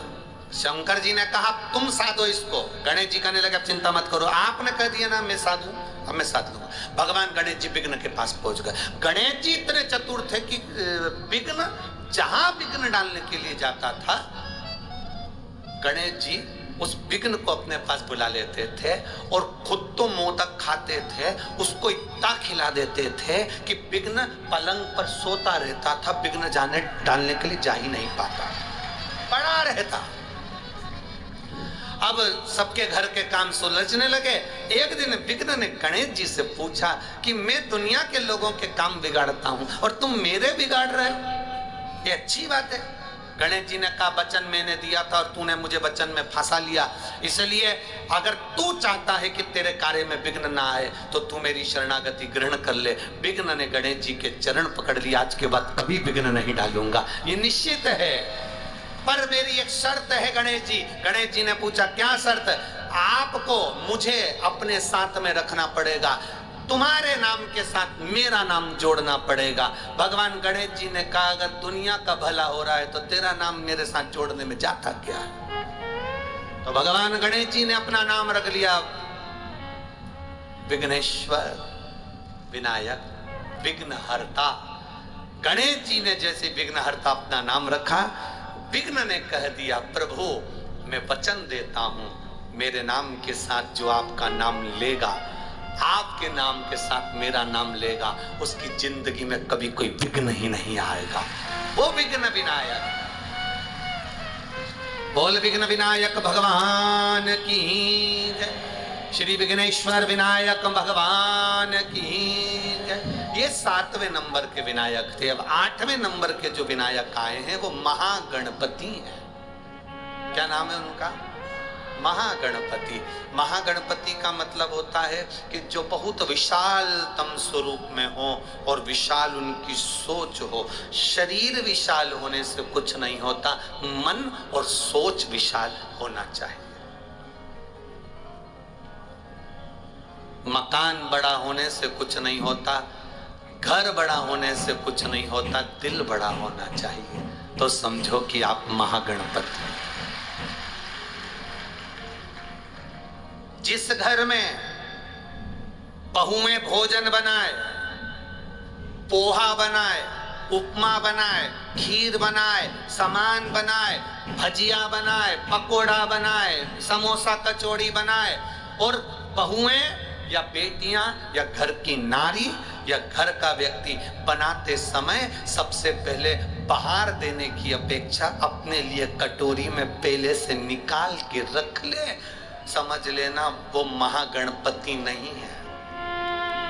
A: शंकर जी ने कहा तुम साधो इसको। गणेश जी कहने लगे चिंता मत करो, आपने कह दिया ना मैं साधू, अब मैं साध लूंगा। भगवान गणेश जी विघ्न के पास पहुंच गए। गणेश जी इतने चतुर थे कि विघ्न जहां विघ्न डालने के लिए जाता था, गणेश जी उस विघ्न को अपने पास बुला लेते थे और खुद तो मोदक खाते थे, उसको इतना खिला देते थे कि विघ्न पलंग पर सोता रहता था, विघ्न जाने डालने के लिए जा ही नहीं पाता, पड़ा रहता। अब सबके घर के काम सुलझने लगे। एक दिन विघ्न ने गणेश जी से पूछा कि मैं दुनिया के लोगों के काम बिगाड़ता हूं और तुम मेरे बिगाड़ रहे हो, ये अच्छी बात है। गणेश जी ने कहा वचन मैंने दिया था और तूने मुझे वचन में फंसा लिया, इसलिए अगर तू चाहता है कि तेरे कार्य में विघ्न ना आए तो तू मेरी शरणागति ग्रहण कर ले। विघ्न ने गणेश जी के चरण पकड़ लिया, आज के बाद कभी विघ्न नहीं डालूंगा, ये निश्चित है, पर मेरी एक शर्त है गणेश जी। गणेश जी ने पूछा क्या शर्त? आपको मुझे अपने साथ में रखना पड़ेगा, तुम्हारे नाम के साथ मेरा नाम जोड़ना पड़ेगा। भगवान गणेश जी ने कहा अगर दुनिया का भला हो रहा है तो तेरा नाम मेरे साथ जोड़ने में जाता क्या? तो भगवान गणेश जी ने अपना नाम रख लिया विघ्नेश्वर, विनायक, विघ्नहर्ता। गणेश जी ने जैसे विघ्नहर्ता अपना नाम रखा, विघ्न ने कह दिया प्रभु मैं वचन देता हूं मेरे नाम के साथ जो आपका नाम लेगा, आपके नाम के साथ मेरा नाम लेगा, उसकी जिंदगी में कभी कोई विघ्न ही नहीं आएगा। वो विघ्न विनायक, बोल विघ्न विनायक भगवान की जय, श्री विघ्नेश्वर विनायक भगवान की जय। ये 7वें नंबर के विनायक थे। अब 8वें नंबर के जो विनायक आए हैं वो महागणपति हैं। क्या नाम है उनका? महागणपति। महागणपति का मतलब होता है कि जो बहुत विशालतम स्वरूप में हो और विशाल उनकी सोच हो। शरीर विशाल होने से कुछ नहीं होता, मन और सोच विशाल होना चाहिए। मकान बड़ा होने से कुछ नहीं होता, घर बड़ा होने से कुछ नहीं होता, दिल बड़ा होना चाहिए। तो समझो कि आप महागणपति। जिस घर में बहुएं भोजन बनाए, पोहा बनाए, उपमा बनाए, खीर बनाए, सामान बनाए, भजिया बनाए, पकोड़ा बनाए, समोसा कचौड़ी बनाए, और बहुएं या बेटियां या घर की नारी या घर का व्यक्ति बनाते समय सबसे पहले बाहर देने की अपेक्षा अपने लिए कटोरी में पहले से निकाल के रख ले, समझ लेना वो महागणपति नहीं है।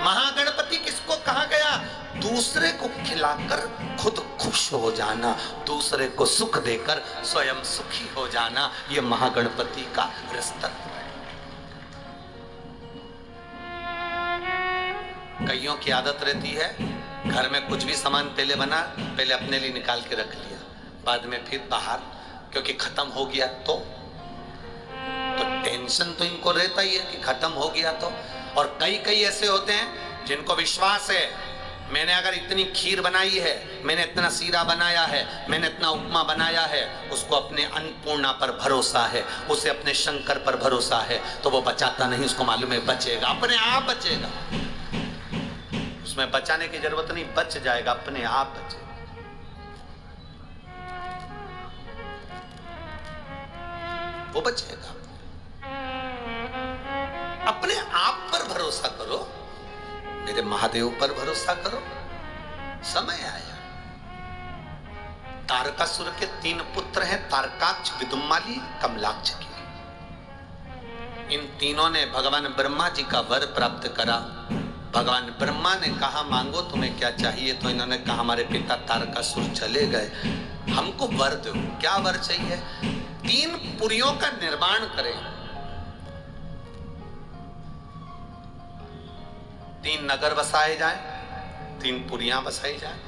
A: महागणपति किसको कहा गया? दूसरे को खिलाकर खुद खुश हो जाना, दूसरे को सुख देकर स्वयं सुखी हो जाना, ये महागणपति का तत्व है। कईयों की आदत रहती है घर में कुछ भी सामान पहले बना, पहले अपने लिए निकाल के रख लिया, बाद में फिर बाहर, क्योंकि खत्म हो गया तो टेंशन तो इनको रहता ही है कि खत्म हो गया तो। और कई ऐसे होते हैं जिनको विश्वास है मैंने अगर इतनी खीर बनाई है, मैंने इतना सीरा बनाया है, मैंने इतना उपमा बनाया है, उसको अपने अन्नपूर्णा पर भरोसा है, उसे अपने शंकर पर भरोसा है, तो वो बचाता नहीं, उसको मालूम है बचेगा, अपने आप बचेगा, उसमें बचाने की जरूरत नहीं, बच जाएगा, अपने आप बचेगा। वो बचेगा। अपने आप पर भरोसा करो, मेरे महादेव पर भरोसा करो, समय आया। तारकासुर के 3 पुत्र हैं, तारकाक्ष, विदुम्माली, कमलाक्ष की। इन तीनों ने भगवान ब्रह्मा जी का वर प्राप्त करा। भगवान ब्रह्मा ने कहा मांगो तुम्हें क्या चाहिए, तो इन्होंने कहा हमारे पिता तारकासुर चले गए, हमको वर दो। क्या वर चाहिए? 3 पुरियों का निर्माण करें, 3 नगर बसाए जाएं, 3 पुरियां बसाई जाएं।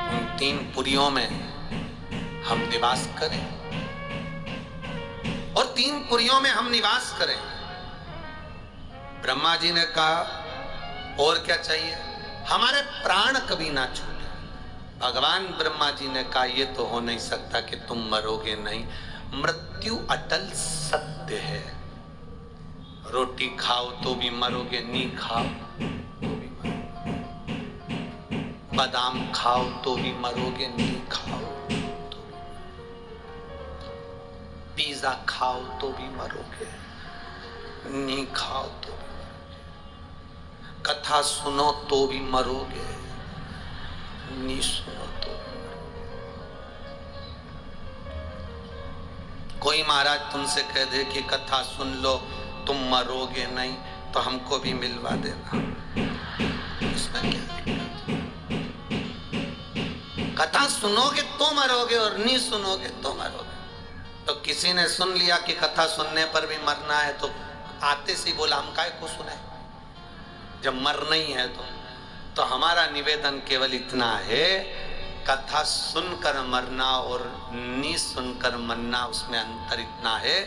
A: उन 3 पुरियों में हम निवास करें और 3 पुरियों में हम निवास करें। ब्रह्मा जी ने कहा और क्या चाहिए? हमारे प्राण कभी ना छूटे। भगवान ब्रह्मा जी ने कहा ये तो हो नहीं सकता कि तुम मरोगे नहीं, मृत्यु अटल सत्य है। रोटी खाओ तो भी मरोगे, नी खाओ तो भी मरोगे, बादाम खाओ तो भी मरोगे, नी खाओ तो भी, पिज्जा खाओ तो भी मरोगे, नी खाओ तो भी मरोगे, कथा सुनो तो भी मरोगे, नी सुनो तो भी मरोगे। कोई महाराज तुमसे कह दे कि कथा सुन लो तुम मरोगे नहीं, तो हमको भी मिलवा देना, इसमें क्या दिक्कत? कथा सुनोगे तो मरोगे और नहीं सुनोगे तो मरोगे। तो किसी ने सुन लिया कि कथा सुनने पर भी मरना है, तो आते से बोला हम काय को सुने जब मरना ही है। तो हमारा निवेदन केवल इतना है, कथा सुनकर मरना और नहीं सुनकर मरना, उसमें अंतर इतना है।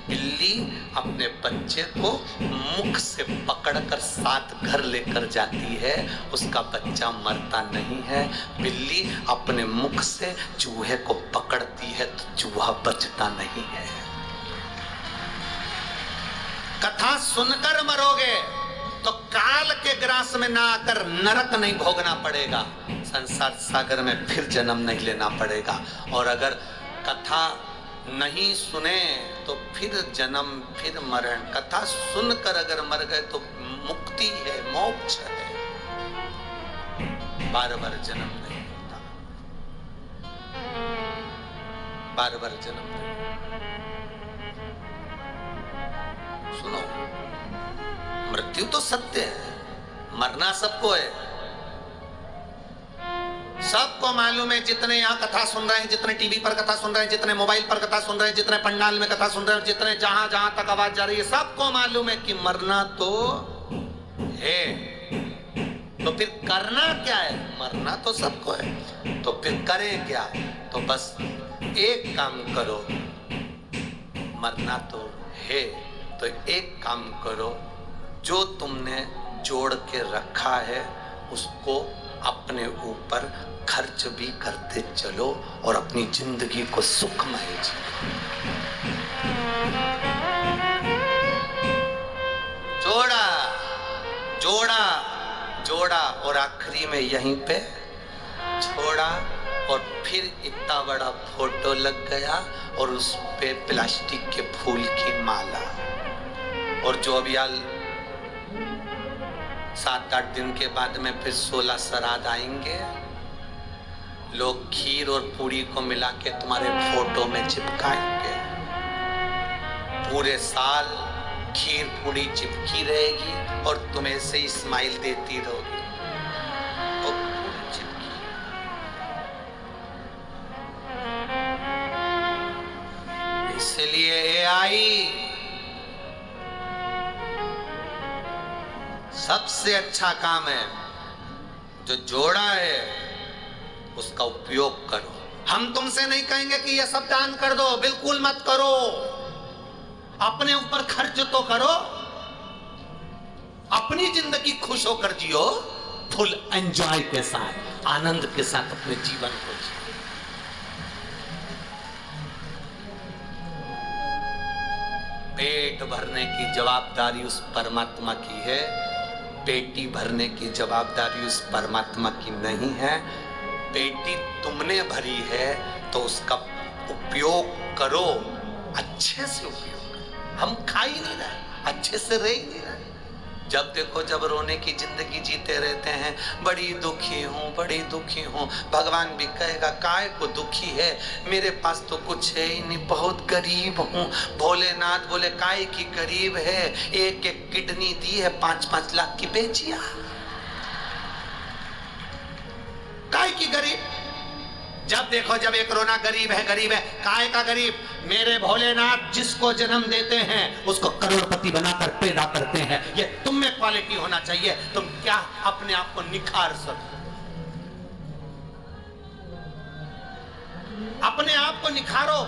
A: बिल्ली अपने बच्चे को मुख से पकड़कर साथ घर लेकर जाती है, उसका बच्चा मरता नहीं है। बिल्ली अपने मुख से चूहे को पकड़ती है तो चूहा बचता नहीं है। कथा सुनकर मरोगे तो काल के ग्रास में ना आकर नरक नहीं भोगना पड़ेगा, संसार सागर में फिर जन्म नहीं लेना पड़ेगा। और अगर कथा नहीं सुने तो फिर जन्म फिर मरण। कथा सुनकर अगर मर गए तो मुक्ति है, मोक्ष है, बार बार जन्म नहीं होता, बार बार जन्म नहीं। सुनो, मृत्यु तो सत्य है, मरना सबको है, सबको मालूम है। जितने यहाँ कथा सुन रहे हैं, जितने टीवी पर कथा सुन रहे हैं, जितने मोबाइल पर कथा सुन रहे हैं, जितने पंडाल में कथा सुन रहे हैं, जितने जहां जहां तक आवाज जा रही है, सबको मालूम है कि मरना तो है। तो फिर करना क्या है? मरना तो सबको है, तो फिर करें क्या? तो बस एक काम करो, मरना तो है तो एक काम करो, जो तुमने जोड़ के रखा है उसको अपने ऊपर खर्च भी करते चलो और अपनी जिंदगी को सुखमय जियो। जोड़ा जोड़ा जोड़ा और आखिरी में यहीं पे छोड़ा, और फिर इतना बड़ा फोटो लग गया और उस पे प्लास्टिक के फूल की माला। और जो अभी 7-8 दिन के बाद में फिर 16 श्राद्ध आएंगे, लोग खीर और पूरी को मिला के तुम्हारे फोटो में चिपकाएंगे। पूरे साल खीर पूरी चिपकी रहेगी और तुम ऐसे ही स्माइल देती रहोगी। इसलिए एआई सबसे अच्छा काम है, जो जोड़ा है उसका उपयोग करो। हम तुमसे नहीं कहेंगे कि ये सब दान कर दो, बिल्कुल मत करो, अपने ऊपर खर्च तो करो, अपनी जिंदगी खुश होकर जियो, फुल एंजॉय के साथ, आनंद के साथ अपने जीवन को जियो। पेट भरने की जवाबदारी उस परमात्मा की है, पेटी भरने की जवाबदारी उस परमात्मा की नहीं है। पेटी तुमने भरी है तो उसका उपयोग करो, अच्छे से उपयोग करो। हम खा ही नहीं रहे, अच्छे से रह ही नहीं रहे। जब देखो जब रोने की जिंदगी जीते रहते हैं, बड़ी दुखी हूँ, बड़ी दुखी हूँ। भगवान भी कहेगा काय को दुखी है, मेरे पास तो कुछ है ही नहीं, बहुत गरीब हूँ। भोलेनाथ बोले काय की गरीब है, एक एक किडनी दी है, 5-5 लाख की बेचिया। काय की गरीब? जब देखो जब एक रोना गरीब है, गरीब है, काय का गरीब? मेरे भोलेनाथ जिसको जन्म देते हैं उसको करोड़पति बनाकर पैदा करते हैं। ये तुम में क्वालिटी होना चाहिए, तुम क्या अपने आप को निखार सको, अपने आप को निखारो।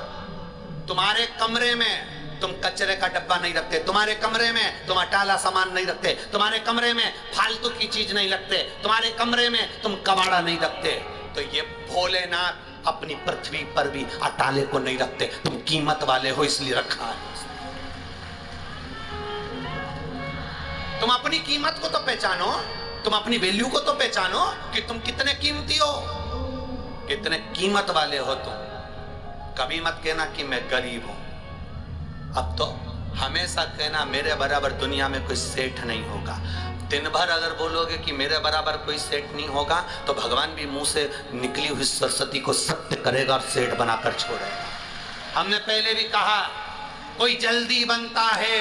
A: तुम्हारे कमरे में तुम कचरे का डब्बा नहीं रखते, तुम्हारे कमरे में तुम अटाला सामान नहीं रखते, तुम्हारे कमरे में फालतू की चीज नहीं रखते, तुम्हारे कमरे में तुम कबाड़ा नहीं रखते। तो ये भोलेनाथ अपनी पृथ्वी पर भी अटाले को नहीं रखते, तुम कीमत वाले हो इसलिए रखा है। तुम अपनी कीमत को तो पहचानो, तुम अपनी वैल्यू को तो पहचानो कि तुम कितने कीमती हो, कितने कीमत वाले हो तुम। कभी मत कहना कि मैं गरीब हूं। अब तो हमेशा कहना मेरे बराबर दुनिया में कोई सेठ नहीं होगा। दिन भर अगर बोलोगे कि मेरे बराबर कोई सेठ नहीं होगा तो भगवान भी मुंह से निकली हुई सरस्वती को सत्य करेगा और सेठ बनाकर छोड़ेगा। हमने पहले भी कहा, कोई जल्दी बनता है,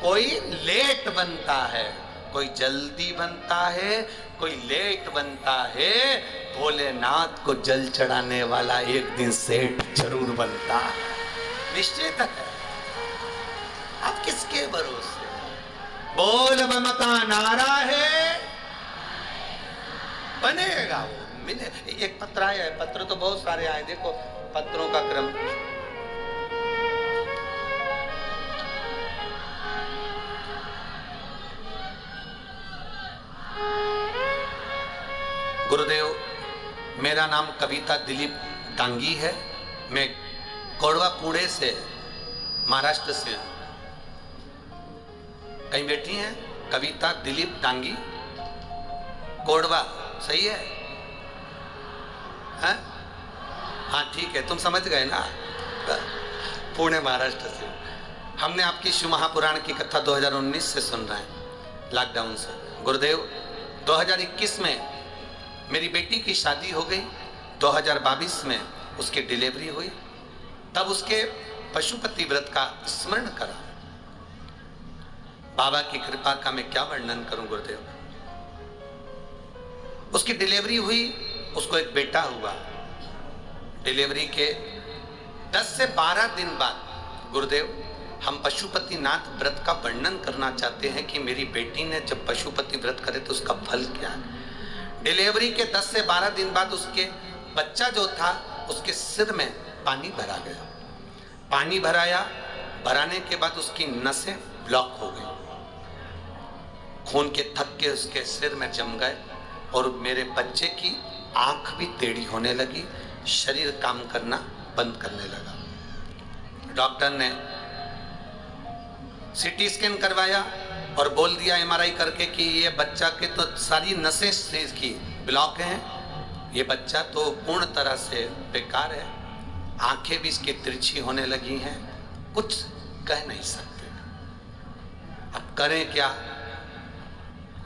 A: कोई लेट बनता है, कोई जल्दी बनता है, कोई लेट बनता है। भोलेनाथ को जल चढ़ाने वाला एक दिन सेठ जरूर बनता है, निश्चित है। आप किसके भरोसे? बोल बम का नारा है, बनेगा वो, मिले। एक पत्र आया है, पत्र तो बहुत सारे आए, देखो पत्रों का क्रम। गुरुदेव, मेरा नाम कविता दिलीप डांगी है। मैं कोडवा पुणे से, महाराष्ट्र से। कहीं बैठी हैं? कविता दिलीप डांगी, कोडवा, सही है? हाँ हाँ ठीक है, तुम समझ गए ना। पुणे महाराष्ट्र से। हमने आपकी शिव महापुराण की कथा 2019 से सुन रहे हैं, लॉकडाउन से। गुरुदेव, 2021 में मेरी बेटी की शादी हो गई, 2022 में उसकी डिलीवरी हुई। तब उसके पशुपति व्रत का स्मरण करा। बाबा की कृपा का मैं क्या वर्णन करूं गुरुदेव। उसकी डिलीवरी हुई, उसको एक बेटा हुआ। डिलीवरी के 10 से 12 दिन बाद गुरुदेव, हम पशुपति नाथ व्रत का वर्णन करना चाहते हैं कि मेरी बेटी ने जब पशुपति व्रत करे तो उसका फल क्या है। डिलीवरी के 10 से 12 दिन बाद उसके बच्चा जो था, उसके सिर में पानी भरा गया। पानी भराने के बाद उसकी नसें ब्लॉक हो गई, खून के थक्के उसके सिर में जम गए और मेरे बच्चे की आंख भी टेढ़ी होने लगी, शरीर काम करना बंद करने लगा। डॉक्टर ने सीटी स्कैन करवाया और बोल दिया एमआरआई करके कि ये बच्चा के तो सारी नसें की ब्लॉक हैं, ये बच्चा तो पूर्ण तरह से बेकार है, आंखें भी इसकी तिरछी होने लगी हैं, कुछ कह नहीं सकते। अब करें क्या?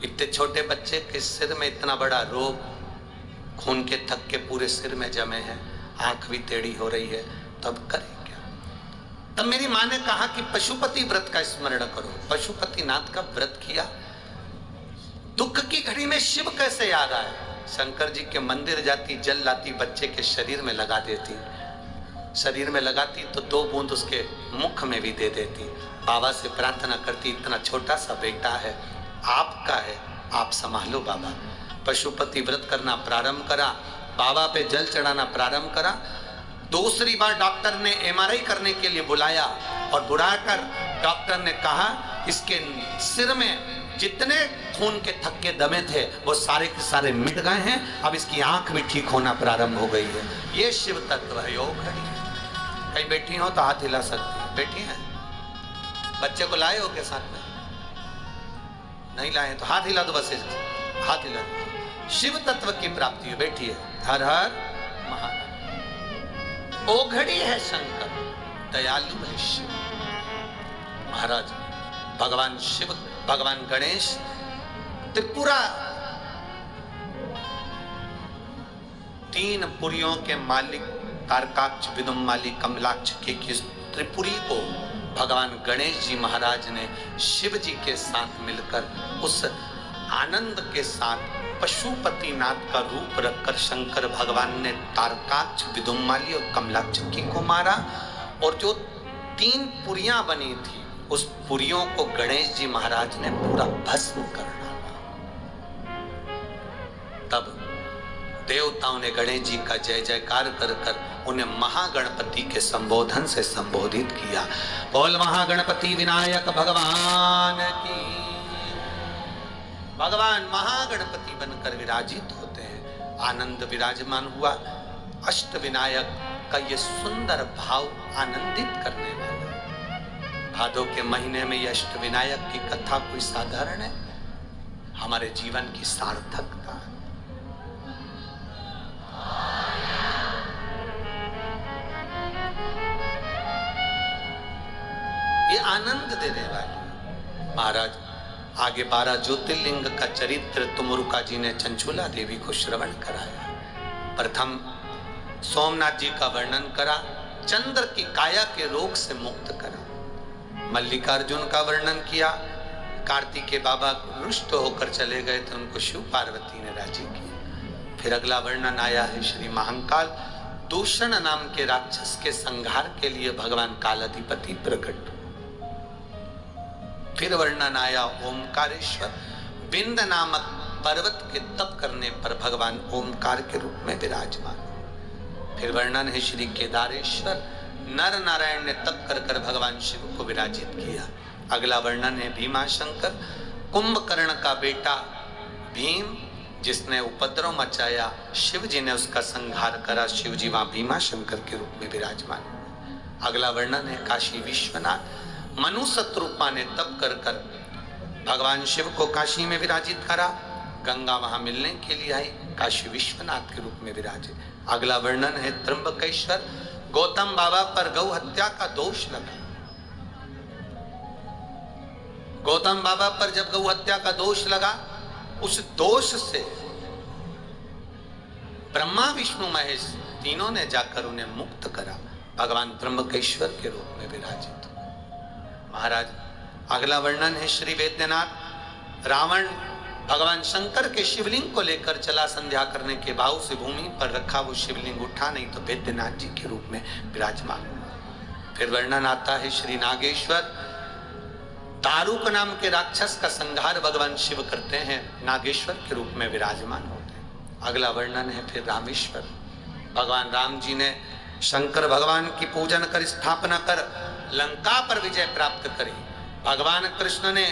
A: इतने छोटे बच्चे के सिर में इतना बड़ा रोग, खून के थक्के पूरे सिर में जमे हैं, आंख भी टेढ़ी हो रही है, तब करें क्या? तब मेरी माँ ने कहा कि पशुपति व्रत का स्मरण करो। पशुपति नाथ का व्रत किया। दुख की घड़ी में शिव कैसे याद आए? शंकर जी के मंदिर जाती, जल लाती, बच्चे के शरीर में लगा देती, शरीर में लगाती तो 2 बूंद उसके मुख में भी दे देती। बाबा से प्रार्थना करती, इतना छोटा सा बेटा है, आपका है, आप संभालो बाबा। पशुपति व्रत करना प्रारंभ करा, बाबा पे जल चढ़ाना प्रारंभ करा। दूसरी बार डॉक्टर ने एमआरआई करने के लिए बुलाया और बुलाकर डॉक्टर ने कहा इसके सिर में जितने खून के थक्के दमे थे वो सारे के सारे मिट गए हैं, अब इसकी आंख भी ठीक होना प्रारंभ हो गई है। ये शिव तत्व है। योग खड़ी कहीं बैठी हो तो हाथ हिला सकती है। बैठी हैं? बच्चे को लाए हो के साथ में? नहीं लाए तो हाथ हिला दो, बस हाथ हिला दो। शिव तत्व की प्राप्ति है। बैठी है। हर हर महादेव। ओघड़ी है शंकर, दयालु है शिव। महाराज भगवान शिव, भगवान गणेश त्रिपुरा 3 पुरियों के मालिक तारकाक्ष, विदुम्माली, कमलाक्ष के त्रिपुरी को भगवान गणेश जी महाराज ने शिव जी के साथ मिलकर उस आनंद के साथ पशुपति नाथ का रूप रखकर शंकर भगवान ने तारकाक्ष, विदुम्माली और कमलाक्षकी को मारा और जो 3 पुरियां बनी थी उस पुरियों को गणेश जी महाराज ने पूरा भस्म कर डाला। तब देवताओं ने गणेश जी का जय जयकार कर कर उन्हें महागणपति के संबोधन से संबोधित किया। बोल महागणपति विनायक भगवान की। भगवान महागणपति बनकर विराजित होते हैं। आनंद विराजमान हुआ। अष्ट विनायक का ये सुंदर भाव आनंदित करने वाला। भादों के महीने में ये अष्ट विनायक की कथा कोई साधारण है? हमारे जीवन की सार्थकता है। ये आनंद देने वाली। महाराज आगे 12 ज्योतिर्लिंग का चरित्र तुमुरुका जी ने चंचुला देवी को श्रवण कराया। प्रथम सोमनाथ जी का वर्णन करा, चंद्र की काया के रोग से मुक्त करा। मल्लिकार्जुन का वर्णन किया, कार्तिकेय बाबा रुष्ट होकर चले गए थे, उनको शिव पार्वती ने राजी किया। फिर अगला वर्णन आया है श्री महाकाल दूषण नाम के राक्षस के संहार के लिए भगवान कालाधिपति प्रकट। फिर वर्णन आया ओमकारेश्वर बिंद नामक पर्वत के तप करने पर भगवान ओमकार के रूप में विराजमान। फिर वर्णन है श्री केदारेश्वर नर नारायण ने तप कर कर भगवान शिव को विराजित किया। अगला वर्णन है भीमाशंकर कुंभकर्ण का बेटा भीम जिसने उपद्रव मचाया, शिव जी ने उसका संहार करा, शिव जी वहां भीमाशंकर के रूप में विराजमान। अगला वर्णन है काशी विश्वनाथ मनु शत्रुपा ने तप कर कर भगवान शिव को काशी में विराजित करा, गंगा वहां मिलने के लिए आई, काशी विश्वनाथ के रूप में विराजे। अगला वर्णन है त्र्यंबकेश्वर गौतम बाबा पर गौ हत्या का दोष लगा। गौतम बाबा पर जब गौ हत्या का दोष लगा, उस दोष से ब्रह्मा विष्णु महेश तीनों ने जाकर उन्हें मुक्त करा, भगवान त्र्यंबकेश्वर के रूप में विराजित महाराज। अगला वर्णन है श्री वैद्यनाथ रावण भगवान शंकर के शिवलिंग को लेकर चला, संध्या करने के भाव से भूमि पर रखा, वो शिवलिंग उठा नहीं तो वैद्यनाथ जी के रूप में विराजमान हुआ। फिर वर्णन आता है श्री नागेश्वर दारुक नाम के राक्षस का संहार भगवान शिव करते हैं, नागेश्वर के रूप में विराजमान होते हैं। अगला वर्णन है फिर रामेश्वर भगवान राम जी ने शंकर भगवान की पूजन कर स्थापना कर लंका पर विजय प्राप्त करी। भगवान कृष्ण ने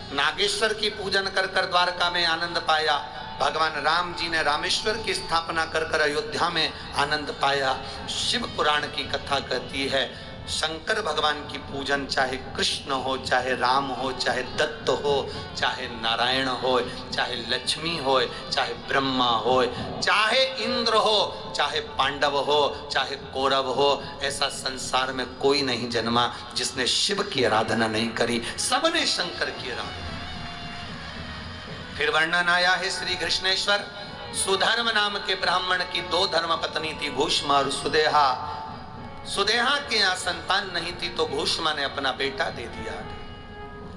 A: नागेश्वर की पूजन कर कर द्वारका में आनंद पाया, भगवान राम जी ने रामेश्वर की स्थापना कर कर अयोध्या में आनंद पाया। शिव पुराण की कथा कहती है शंकर भगवान की पूजन चाहे कृष्ण हो, चाहे राम हो, चाहे दत्त हो, चाहे नारायण हो, चाहे लक्ष्मी हो, चाहे ब्रह्मा हो, चाहे इंद्र हो, चाहे पांडव हो, चाहे कौरव हो, ऐसा संसार में कोई नहीं जन्मा जिसने शिव की आराधना नहीं करी, सबने शंकर की आराधना। फिर वर्णन आया है श्री कृष्णेश्वर सुधर्म नाम के ब्राह्मण की 2 धर्म पत्नी थी, भूष्मा और सुदेहा। सुदेहा के यहाँ संतान नहीं थी तो भूष्मा ने अपना बेटा दे दिया।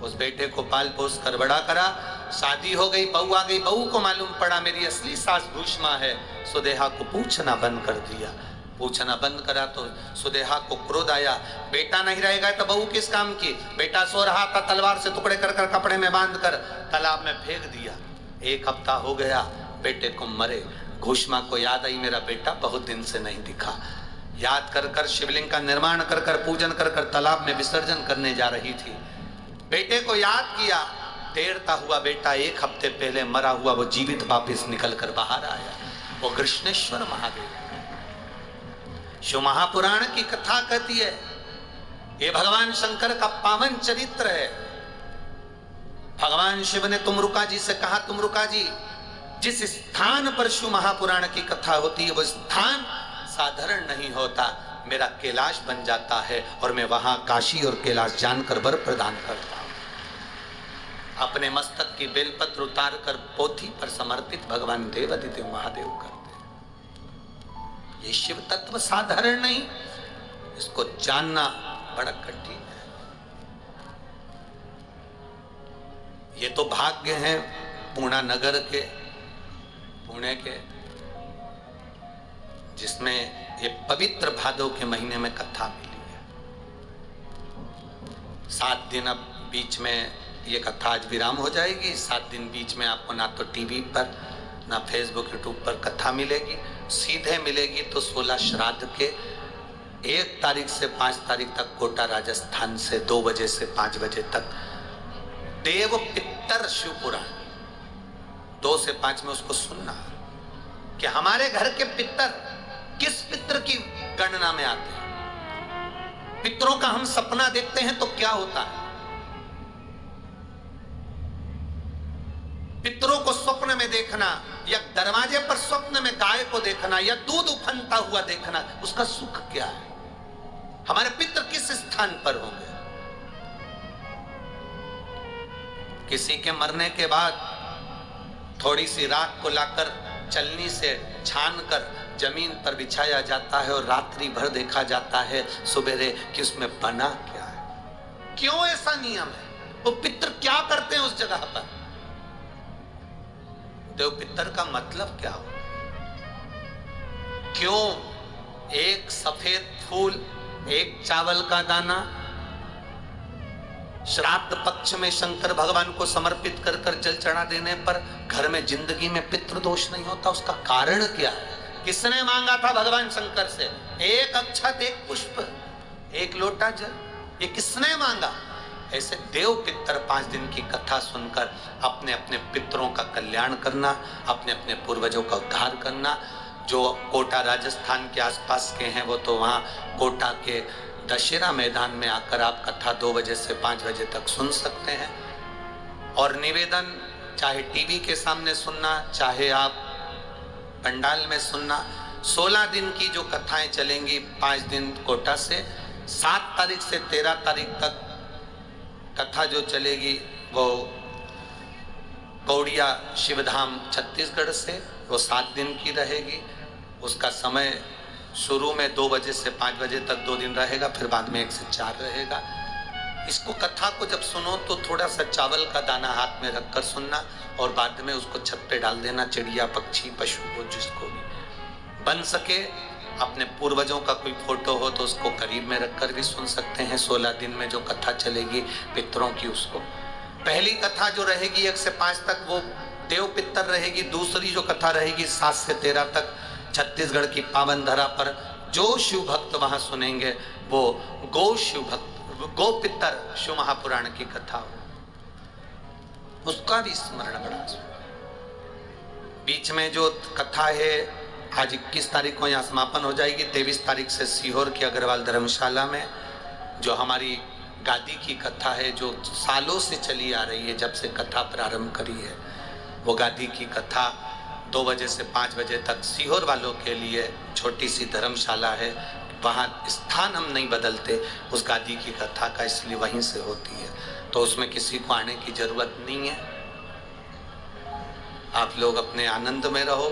A: उस बेटे को पाल पोस कर बड़ा करा, शादी हो गई, बहू आ गई, बहू को मालूम पड़ा मेरी असली सास भूष्मा है, सुदेहा को पूछना बंद कर दिया। पूछना बंद करा तो सुदेहा को क्रोध आया, बेटा नहीं रहेगा तो बहू किस काम की, बेटा सो रहा था तलवार से टुकड़े कर कर कपड़े में बांध कर तालाब में फेंक दिया। 1 हफ्ता हो गया बेटे को मरे, भूष्मा को याद आई मेरा बेटा बहुत दिन से नहीं दिखा, याद कर कर शिवलिंग का निर्माण कर कर पूजन कर कर तालाब में विसर्जन करने जा रही थी। बेटे को याद किया, तैरता हुआ बेटा 1 हफ्ते पहले मरा हुआ वो जीवित वापिस निकल कर बाहर आया, वो कृष्णेश्वर महादेव। शिव महापुराण की कथा कहती है ये भगवान शंकर का पावन चरित्र है। भगवान शिव ने तुमरुका जी से कहा, तुमरुका जी जिस स्थान पर शिव महापुराण की कथा होती है वो स्थान साधारण नहीं होता, मेरा कैलाश बन जाता है और मैं वहां काशी और कैलाश जानकर वर प्रदान करता हूं। अपने मस्तक की बेलपत्र उतार कर पोथी पर समर्पित भगवान देवादिदेव महादेव करते। ये शिव तत्व साधारण नहीं, इसको जानना बड़ा कठिन है। ये तो भाग्य है पूर्णा नगर के, पुणे के, जिसमें ये पवित्र भादव के महीने में कथा मिली है। 7 दिन अब बीच में ये कथा आज विराम हो जाएगी। 7 दिन बीच में आपको ना तो टीवी पर ना फेसबुक यूट्यूब पर कथा मिलेगी, सीधे मिलेगी तो 16 श्राद्ध के 1 तारीख से 5 तारीख तक कोटा राजस्थान से 2 बजे से 5 बजे तक देव पितर शिव पुराण 2 से 5 में उसको सुनना कि हमारे घर के पितर किस पितर की गणना में आते हैं, पितरों का हम सपना देखते हैं तो क्या होता है। पितरों को स्वप्न में देखना या दरवाजे पर स्वप्न में गाय को देखना या दूध उफनता हुआ देखना, उसका सुख क्या है। हमारे पितर किस स्थान पर होंगे। किसी के मरने के बाद थोड़ी सी राख को लाकर चलनी से छान कर जमीन पर बिछाया जाता है और रात्रि भर देखा जाता है सुबेरे कि उसमें बना क्या है। क्यों ऐसा नियम है? वो पितर क्या करते हैं उस जगह पर? देव पितर का मतलब क्या हो? क्यों एक सफेद फूल, एक चावल का दाना श्राद्ध पक्ष में शंकर भगवान को समर्पित कर कर जल चढ़ा देने पर घर में जिंदगी में पितृदोष नहीं होता? उसका कारण क्या है? किसने मांगा था भगवान शंकर से? एक अक्षत, एक पुष्प, एक लोटा जल, ये किसने मांगा? ऐसे देव पितर 5 दिन की कथा सुनकर अपने अपने पितरों का कल्याण करना, अपने अपने पूर्वजों का उद्धार करना। जो कोटा राजस्थान के आसपास के हैं वो तो वहाँ कोटा के दशहरा मैदान में आकर आप कथा 2 बजे से 5 बजे तक सुन सकते हैं। और निवेदन, चाहे टीवी के सामने सुनना, चाहे आप पंडाल में सुनना, 16 दिन की जो कथाएं चलेंगी 5 दिन कोटा से, 7 तारीख से 13 तारीख तक कथा जो चलेगी वो गौड़िया शिवधाम छत्तीसगढ़ से, वो 7 दिन की रहेगी। उसका समय शुरू में 2 बजे से 5 बजे तक 2 दिन रहेगा, फिर बाद में 1 से 4 रहेगा। इसको कथा को जब सुनो तो थोड़ा सा चावल का दाना हाथ में रखकर सुनना और बाद में उसको छत पे डाल देना। चिड़िया, पक्षी, पशु को जिसको भी बन सके, अपने पूर्वजों का कोई फोटो हो तो उसको करीब में रखकर भी सुन सकते हैं। 16 दिन में जो कथा चलेगी पितरों की, उसको पहली कथा जो रहेगी 1 से 5 तक वो देव पितर रहेगी। दूसरी जो कथा रहेगी 7 से 13 तक छत्तीसगढ़ की पावन धरा पर जो शिव भक्त वहां सुनेंगे वो गौ शिव भक्त, गौ पितर शिव महापुराण की कथा हो, उसका भी स्मरण बढ़ा। बीच में जो कथा है आज 21 तारीख को यहाँ समापन हो जाएगी। 23 तारीख से सीहोर की अग्रवाल धर्मशाला में जो हमारी गादी की कथा है, जो सालों से चली आ रही है, जब से कथा प्रारंभ करी है, वो गादी की कथा 2 बजे से 5 बजे तक सीहोर वालों के लिए छोटी सी धर्मशाला है। वहाँ स्थान हम नहीं बदलते उस गादी की कथा का, इसलिए वहीं से होती है, तो उसमें किसी को आने की जरूरत नहीं है। आप लोग अपने आनंद में रहो।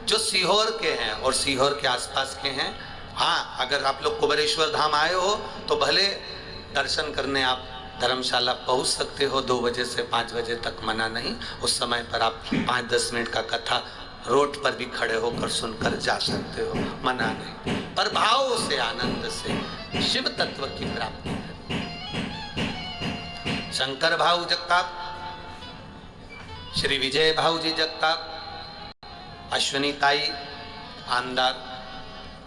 A: जो सीहोर के हैं और सीहोर के आसपास के हैं, हाँ, अगर आप लोग कुबेरेश्वर धाम आए हो तो भले दर्शन करने आप धर्मशाला पहुंच सकते हो 2 बजे से 5 बजे तक, मना नहीं। उस समय पर आप 5-10 मिनट का कथा रोड पर भी खड़े होकर सुनकर जा सकते हो, मना नहीं। पर भाव से, आनंद से शिव तत्व की प्राप्ति करें। शंकर भाऊ जगताप, श्री विजय भाऊ जी जगताप, अश्विनी ताई आंदार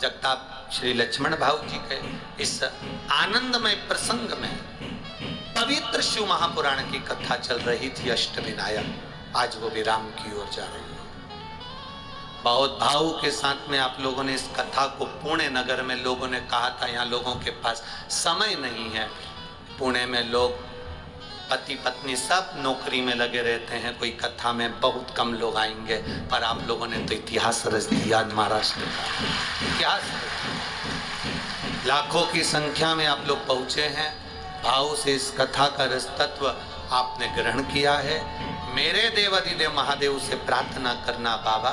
A: जगताप, श्री लक्ष्मण भाऊ जी के इस आनंदमय प्रसंग में पवित्र शिव महापुराण की कथा चल रही थी अष्टविनायक, आज वो विराम की ओर जा रही है। बहुत भाव के साथ में आप लोगों ने इस कथा को, पुणे नगर में लोगों ने कहा था यहाँ लोगों के पास समय नहीं है। पुणे में लोग पति पत्नी सब नौकरी में लगे रहते हैं, कोई कथा में बहुत कम लोग आएंगे, पर आप लोगों ने तो इतिहास रच दिया। महाराष्ट्र का इतिहास लाखों की संख्या में आप लोग पहुंचे हैं। भाव से इस कथा का रस तत्व आपने ग्रहण किया है। मेरे देवाधिदेव महादेव से प्रार्थना करना, बाबा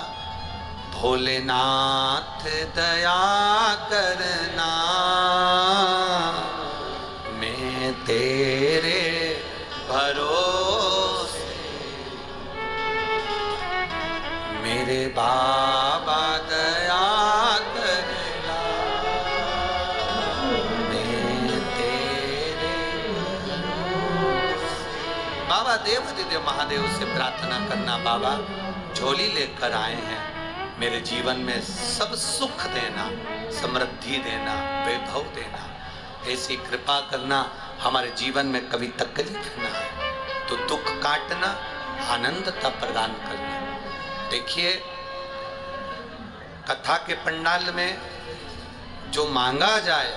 A: भोलेनाथ दया करना, मैं तेरे भरोसे, मेरे बाबा दया करना, मैं तेरे बाबा देवाधिदेव महादेव से प्रार्थना करना, बाबा झोली लेकर आए हैं, मेरे जीवन में सब सुख देना, समृद्धि देना, वैभव देना, ऐसी कृपा करना। हमारे जीवन में कभी तकलीफ ना है तो दुख काटना, आनंदता प्रदान करना। देखिए कथा के पंडाल में जो मांगा जाए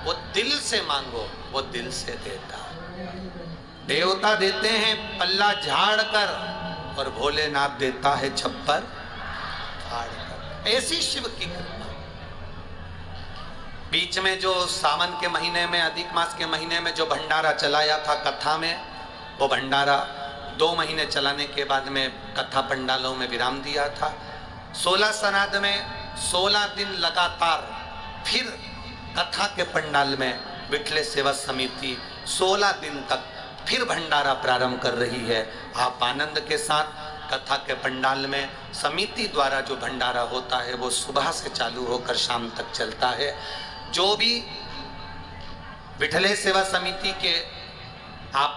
A: वो दिल से मांगो, वो दिल से देता। देवता देते हैं पल्ला झाड़ कर और भोलेनाथ देता है छप्पर फाड़ कर। ऐसी शिव की कृपा। बीच में जो सावन के महीने में, अधिक मास के महीने में जो भंडारा चलाया था कथा में, वो भंडारा 2 महीने चलाने के बाद में कथा पंडालों में विराम दिया था। 16 श्राद्ध में 16 दिन लगातार फिर कथा के पंडाल में विठले सेवा समिति 16 दिन तक फिर भंडारा प्रारंभ कर रही है। आप आनंद के साथ कथा के पंडाल में समिति द्वारा जो भंडारा होता है वो सुबह से चालू होकर शाम तक चलता है। जो भी विठले सेवा समिति के आप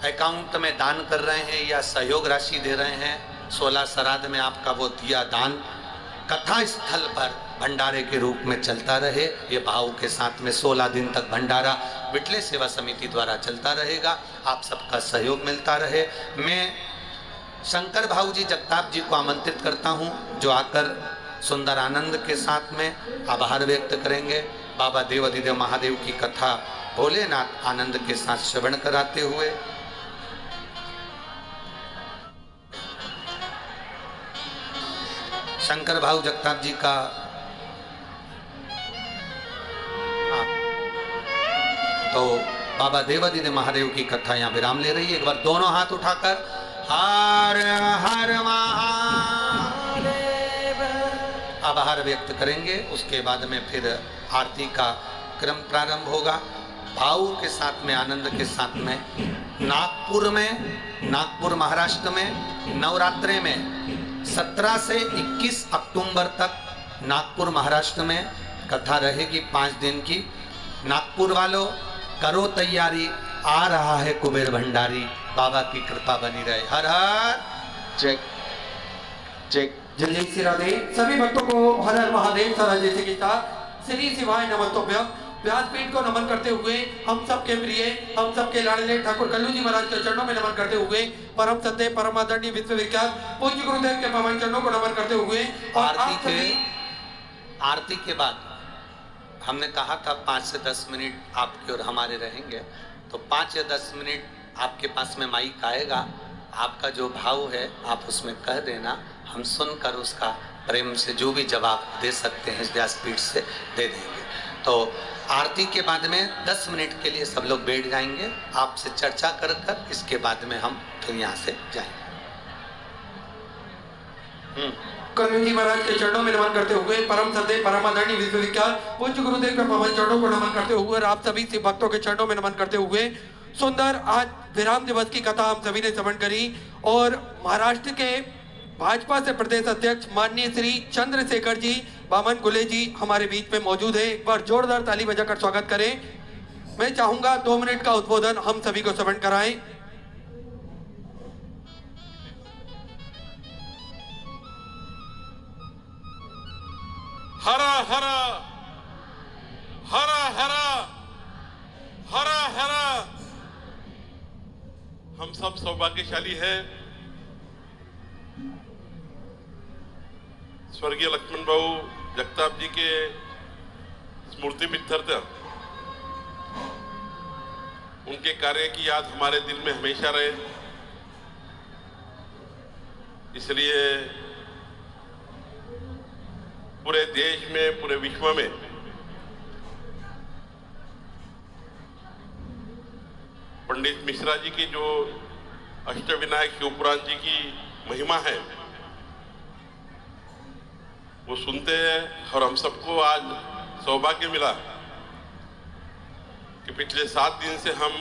A: अकाउंट में दान कर रहे हैं या सहयोग राशि दे रहे हैं, 16 श्राद्ध में आपका वो दिया दान कथा स्थल पर भंडारे के रूप में चलता रहे। ये भाव के साथ में 16 दिन तक भंडारा विठले सेवा समिति द्वारा चलता रहेगा। आप सबका सहयोग मिलता रहे। मैं शंकर भाऊ जी जगताप जी को आमंत्रित करता हूं, जो आकर सुंदर आनंद के साथ में आभार व्यक्त करेंगे। बाबा देव अधिदेव महादेव की कथा भोलेनाथ आनंद के साथ श्रवण कराते हुए शंकर भाऊ जगताप जी का तो बाबा देव अधिदेव महादेव की कथा यहाँ विराम ले रही है। एक बार दोनों हाथ उठाकर हर हर महादेव आभार व्यक्त करेंगे। उसके बाद में फिर आरती का क्रम प्रारंभ होगा। भाव के साथ में आनंद के साथ में नागपुर महाराष्ट्र में नवरात्रे में 17 से 21 अक्टूबर तक नागपुर महाराष्ट्र में कथा रहेगी 5 दिन की। नागपुर वालों करो तैयारी, आ रहा है कुबेर भंडारी। बाबा की कृपा बनी रहे। हर हर
B: चेक चेक।
C: जय जय श्री राधे। सभी भक्तों को हर हर महादेव सदा जैसे के साथ श्री शिवाय नमस्तोभ्यम। व्यासपीठ को नमन करते हुए हम सबके प्रिय, हम सबके लाडले ठाकुर कल्लू जी महाराज के चरणों में नमन करते हुए परम सत्य परम आदरणीय विश्वविख्यात पूज्य गुरुदेव के पावन चरणों को नमन करते हुए और
A: आरती के बाद हमने कहा था 5 से 10 मिनट आपके और हमारे रहेंगे, तो 5 या 10 मिनट आपके पास में माइक आएगा। आपका जो भाव है आप उसमें कह देना, हम सुनकर उसका प्रेम से जो भी जवाब दे सकते हैं व्यासपीठ से दे देंगे। तो आरती के बाद में 10 मिनट के लिए सब लोग बैठ जाएंगे, आपसे चर्चा कर कर इसके बाद में हम फिर यहाँ से जाएंगे।
C: कल्लू जी महाराज के चरणों में नमन करते हुए परम सत्य परम आदरणीय विश्वविख्यात पूज्य गुरुदेव के पावन चरणों को नमन करते हुए और आप सभी शिव भक्तों के चरणों में नमन करते हुए सुंदर आज विराम दिवस की कथा हम सभी ने श्रवण करी। और महाराष्ट्र के भाजपा से प्रदेश अध्यक्ष माननीय श्री चंद्रशेखर जी बामन गुले जी हमारे बीच में मौजूद है। एक बार जोरदार ताली बजाकर स्वागत करें। मैं चाहूंगा 2 मिनट का उद्बोधन हम सभी को श्रवण कराएं।
D: हरा हरा हरा हरा हरा हरा। हम सब सौभाग्यशाली हैं। स्वर्गीय लक्ष्मण भाऊ जगताप जी के स्मृति मित्यर्थ उनके कार्य की याद हमारे दिल में हमेशा रहे। इसलिए पूरे देश में पूरे विश्व में पंडित मिश्रा जी की जो अष्टविनायक शिवपुराण जी की महिमा है वो सुनते हैं। और हम सबको आज सौभाग्य मिला कि पिछले 7 दिन से हम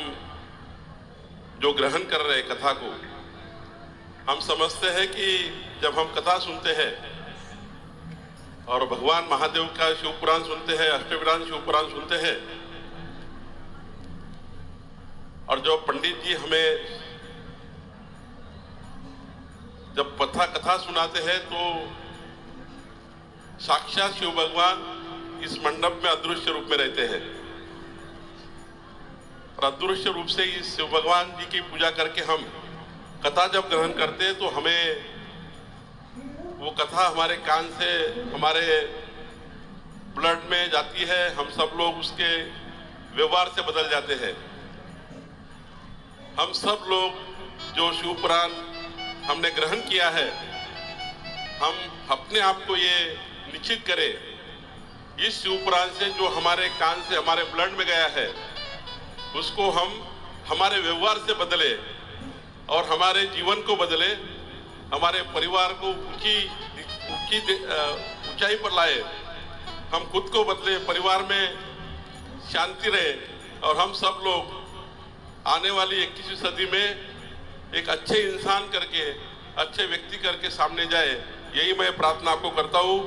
D: जो ग्रहण कर रहे हैं कथा को, हम समझते हैं कि जब हम कथा सुनते हैं और भगवान महादेव का शिवपुराण सुनते हैं, अष्टविनायक शिवपुराण सुनते हैं, और जो पंडित जी हमें जब कथा सुनाते हैं तो साक्षात शिव भगवान इस मंडप में अदृश्य रूप में रहते हैं। और अदृश्य रूप से इस शिव भगवान जी की पूजा करके हम कथा जब ग्रहण करते हैं तो हमें वो कथा हमारे कान से हमारे ब्लड में जाती है। हम सब लोग उसके व्यवहार से बदल जाते हैं। हम सब लोग जो शिवपुराण हमने ग्रहण किया है, हम अपने आप को ये निश्चित करें इस शिवपुराण से जो हमारे कान से हमारे ब्लड में गया है उसको हम हमारे व्यवहार से बदले और हमारे जीवन को बदले, हमारे परिवार को ऊंचाई पर लाए, हम खुद को बदले, परिवार में शांति रहे और हम सब लोग आने वाली 21वीं सदी में एक अच्छे इंसान करके, अच्छे व्यक्ति करके सामने जाए, यही मैं प्रार्थना आपको करता हूँ।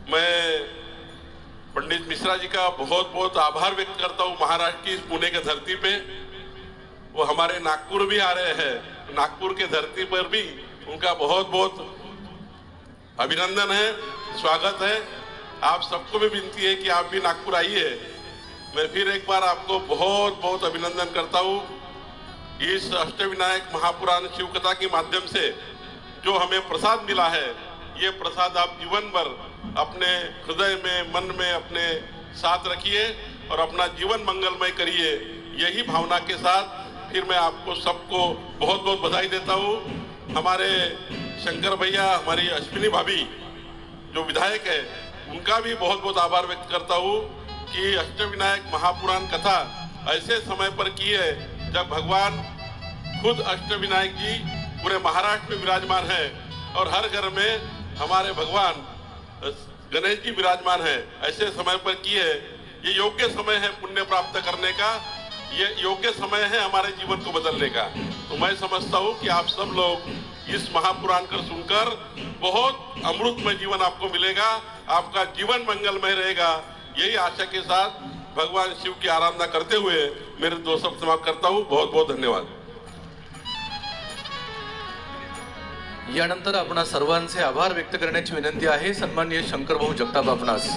D: मैं पंडित मिश्रा जी का बहुत बहुत आभार व्यक्त करता हूँ महाराष्ट्र की इस पुणे के धरती पे। वो हमारे नागपुर भी आ रहे हैं, नागपुर के धरती पर भी उनका बहुत बहुत अभिनंदन है, स्वागत है। आप सबको भी विनती है कि आप भी नागपुर आइए। मैं फिर एक बार आपको बहुत बहुत अभिनंदन करता हूँ। इस अष्टविनायक महापुराण शिव कथा के माध्यम से जो हमें प्रसाद मिला है, ये प्रसाद आप जीवन भर अपने हृदय में, मन में अपने साथ रखिए और अपना जीवन मंगलमय करिए। यही भावना के साथ फिर मैं आपको सबको बहुत बहुत बधाई देता हूँ। हमारे शंकर भैया, हमारी अश्विनी भाभी जो विधायक है, उनका भी बहुत बहुत आभार व्यक्त करता हूँ कि अष्टविनायक महापुराण कथा ऐसे समय पर की है जब भगवान खुद अष्टविनायक जी पूरे महाराष्ट्र में विराजमान है और हर घर में हमारे भगवान गणेश जी विराजमान है। ऐसे समय पर की है। ये योग्य समय है पुण्य प्राप्त करने का, ये योग्य समय है हमारे जीवन को बदलने का। तो मैं समझता हूँ कि आप सब लोग इस महापुराण कर सुनकर बहुत अमृतमय जीवन आपको मिलेगा, आपका जीवन मंगलमय रहेगा। यही आशा के साथ भगवान शिव की आराधना करते हुए मेरे 2 शब्द समाप्त करता हूँ। बहुत बहुत धन्यवाद।
E: यानंतर आपणा सर्वांचे आभार व्यक्त करण्याची विनंती आहे सन्माननीय शंकरभाऊ जगताप आपणास।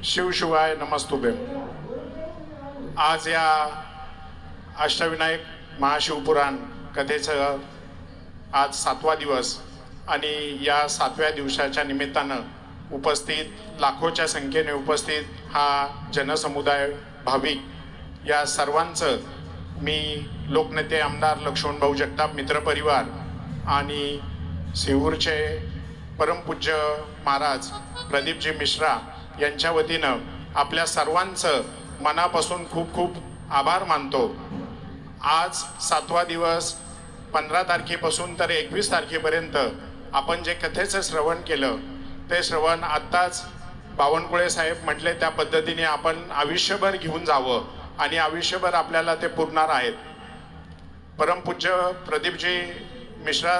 F: शिवशिवाय नमस्तुभ्यं। आज या अष्टविनायक महाशिवपुराण कथेचं आज 7वा दिवस आणि या 7व्या दिवसाच्या निमित्तानं उपस्थित लाखोच्या संख्येने उपस्थित हा जनसमुदाय, भाविक, या सर्वांचं मी लोकनेते आमदार लक्ष्मणभाऊ जगताप मित्रपरिवार आणि सिहूरचे परमपूज्य महाराज प्रदीपजी मिश्रा यांच्या वतीनं आपल्या सर्वांचं मनापासून खूप खूप आभार मानतो। आज 7वा दिवस 15 तारखेपासून तर 21 तारखेपर्यंत आपण जे कथेचं श्रवण केलं ते श्रवण आत्ताच बावनकुळे साहेब म्हटले त्या पद्धतीने आपण आयुष्यभर घेऊन जावं आणि आयुष्यभर आपल्याला ते पुरणार आहेत। परमपूज्य प्रदीपजी मिश्रा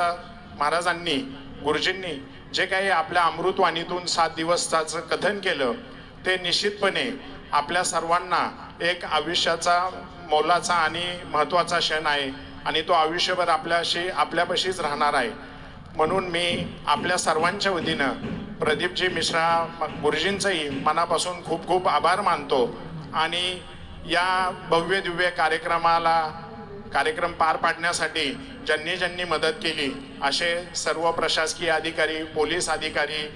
F: महाराजांनी, गुरुजींनी जे काही आपल्या अमृतवाणीतून 7 दिवसाचं कथन केलं ते निश्चितपणे आपल्या सर्वांना एक आयुष्याचा मोलाचा आणि महत्त्वाचा क्षण आहे आणि तो आयुष्यभर आपल्यापाशीच राहणार आहे। म्हणून मी आपल्या सर्वांच्या वतीनं प्रदीपजी मिश्रा गुरुजींचंही मनापासून खूप खूप आभार मानतो आणि या भव्य दिव्य कार्यक्रम पार पाडण्यासाठी ज्यांनी मदत केली असे सर्व प्रशासकीय अधिकारी, पोलीस अधिकारी,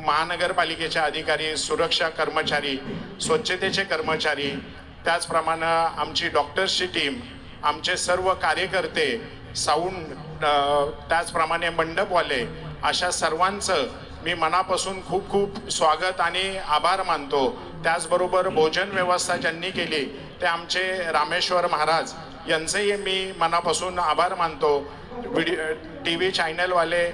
F: महानगरपालिकेचे अधिकारी, सुरक्षा कर्मचारी, स्वच्छतेचे कर्मचारी, त्याचप्रमाणे आमची डॉक्टर्सची टीम, आमचे सर्व कार्यकर्ते, साऊंड, त्याचप्रमाणे मंडपवाले, अशा सर्वांचं मी मनापासून खूप खूप स्वागत आणि आभार मानतो। त्याचबरोबर भोजन व्यवस्था ज्यांनी केली ते आमचे रामेश्वर महाराज यांचेही मी मनापासून आभार मानतो। TV चॅनलवाले,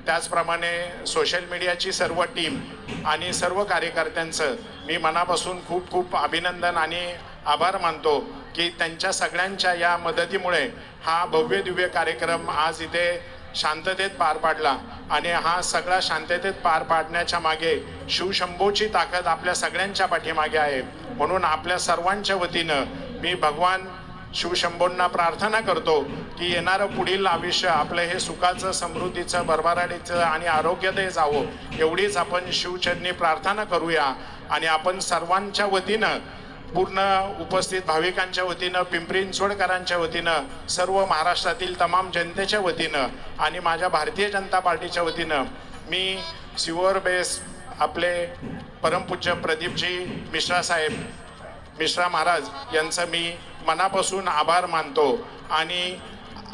F: त्याचप्रमाणे सोशल मीडियाची सर्व टीम आणि सर्व कार्यकर्त्यांचं मी मनापासून खूप खूप अभिनंदन आणि आभार मानतो की त्यांच्या सगळ्यांच्या या मदतीमुळे हा भव्य दिव्य कार्यक्रम आज इथे शांततेत पार पाडला आणि हा सगळा शांततेत पार पाडण्याच्या मागे शिवशंभोची ताकद आपल्या सगळ्यांच्या पाठीमागे आहे। म्हणून आपल्या सर्वांच्या वतीनं मी भगवान शिवशंभोंना प्रार्थना करतो की येणारं पुढील आयुष्य आपलं हे सुखाचं, समृद्धीचं, भरभराटीचं आणि आरोग्यदायी जावं, एवढीच आपण शिवचरणी प्रार्थना करूया। आणि आपण सर्वांच्या वतीनं, पूर्ण उपस्थित भाविकांच्या वतीनं, पिंपरी चिंचवडकरांच्या वतीनं, सर्व महाराष्ट्रातील तमाम जनतेच्या वतीनं आणि माझ्या भारतीय जनता पार्टीच्या वतीनं मी सिहोर बेस आपले परमपूज्य प्रदीपजी मिश्रा साहेब, मिश्रा महाराज यांचं मी मनापासून आभार मानतो आणि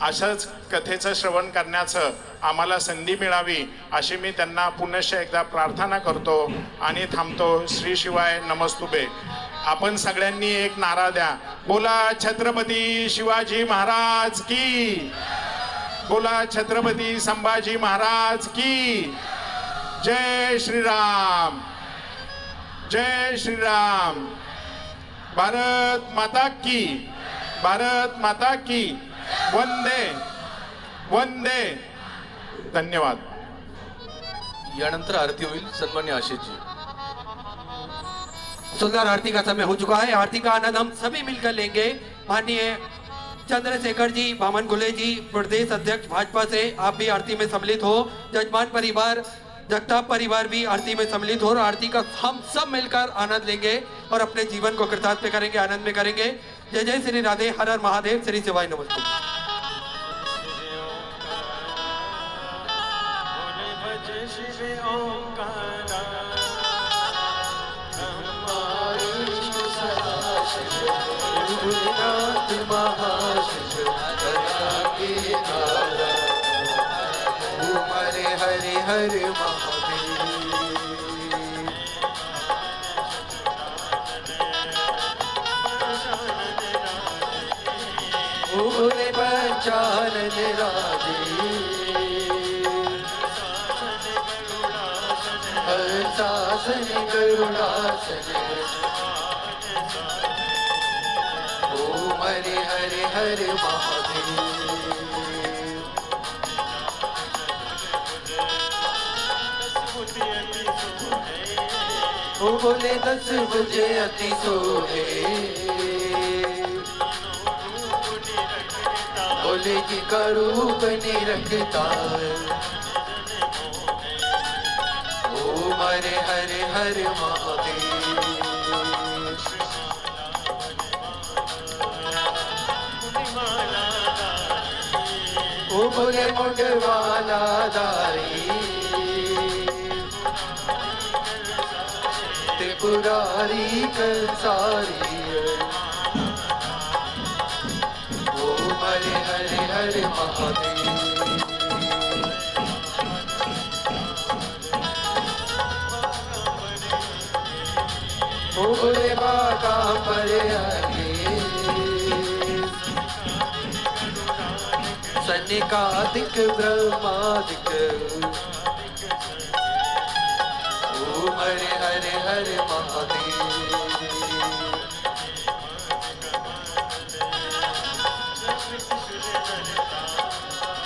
F: असंच कथेचं श्रवण करण्याचं आम्हाला संधी मिळावी अशी मी त्यांना पुनश्च एकदा प्रार्थना करतो आणि थांबतो। श्री शिवाय नमस्तुभे। आपण सगळ्यांनी एक नारा द्या, बोला छत्रपती शिवाजी महाराज की, बोला छत्रपती संभाजी महाराज की, जय श्रीराम, जय श्री राम। भारत माता की, भारत माता की, वंदे वंदे। धन्यवाद।
E: यानंतर आरती होईल सन्मान्य आशिषजी।
C: सुंदर आरती का समय हो चुका है। आरती का आनंद हम सभी मिलकर लेंगे। माननीय चंद्रशेखर जी, बामन गुले जी, प्रदेश अध्यक्ष भाजपा से, आप भी आरती में सम्मिलित हो। जजमान परिवार, जगताप परिवार भी आरती में सम्मिलित हो और आरती का हम सब मिलकर आनंद लेंगे और अपने जीवन को कृतार्थ करेंगे, आनंद में करेंगे। जय जय श्री राधे, हर हर महादेव, श्री शिवाय नमस्ते।
B: हरे हरे महादेव। भोले पंचानन राधे, शासन करुणासन। ओम हरे हरे हरे महादेव। ओ बोले 10 बजे अति सोहे, बोले की करूप निरखता। ओम हरे हरे हरे महादेव। ओ बोले मुंडवाला दारी, त्रिपुरारी कंसारी। ओम हरे हरे हरे महादेव। ओ बोले बाका पर आगे, सनिकादिक ब्रह्मादिक। ओम हरे हरे हरे महादेव।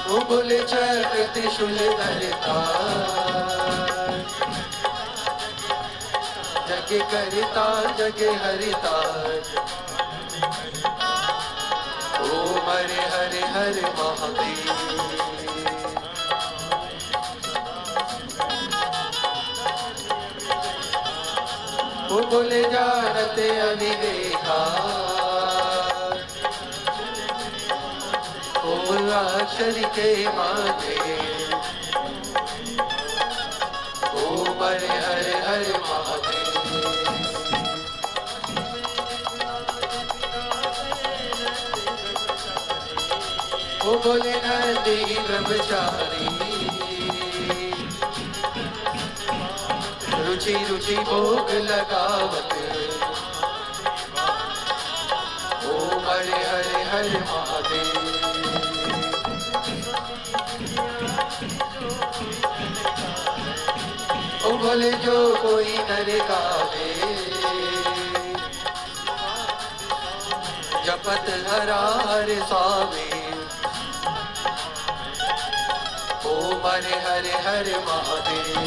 B: ओ बोले चक्र त्रिशूल धरता, जग करता जग हरिता। ओम हरे हरे हरे महादेव। वो बोले जानते अविवेका, ओम अक्षर के माने। ओम हरे हरे हरे महादेव। वो बोले नंदी ब्रह्मचारी, रुचि रुचि भोग लगावत। ओम हरे हरे हरे महादेव। ओ बोले जो कोई नर गावे, जपत हरा हर स्वामी। ओम हरे हरे हरे महादेव।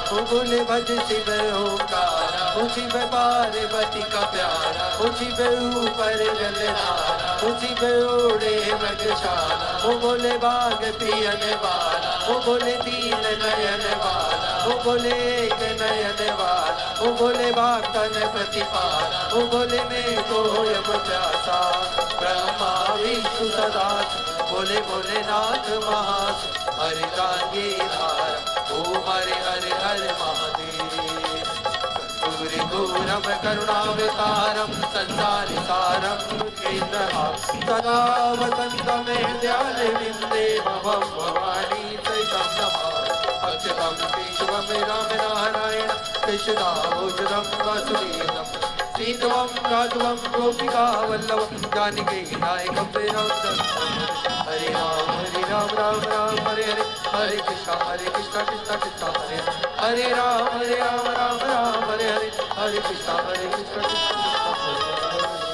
B: ओ बोले भज शिव ओंकारा, ओ शिव पार्वती का प्यारा। ओ शिव ऊपर जलधारा, ओ शिव ओढ़े मृगशाला। ओ बोले बाग पियन वाला, ओ बोले तीन नयन वाला। ओ बोले एक नयन वाला, ओ बोले भक्तन प्रतिपाला। ओ बोले मैं को यम प्यासा, ब्रह्मा विष्णु सदा। बोले भोलेनाथ महास, हरि गांगे धारा। ओम हरे हरे हरे महादेव। गौरी घोरम करुणावतारम, संसारि सारम केन्द्रहार। सदा वसन्तमेव ध्याने विन्दे भवं भवानी सहितं नमामि। अच्युतं केशवं राम नारायण, कृष्णाभूषणं वासुदेवं। सीतवं राघवं गोपिका वल्लभं, जानकी नायकं श्रीराम। हरे राम राम राम हरे हरे, हरे कृष्णा कृष्णा कृष्णा हरे हरे। हरे राम राम राम हरे हरे, हरे कृष्णा कृष्णा कृष्णा हरे हरे।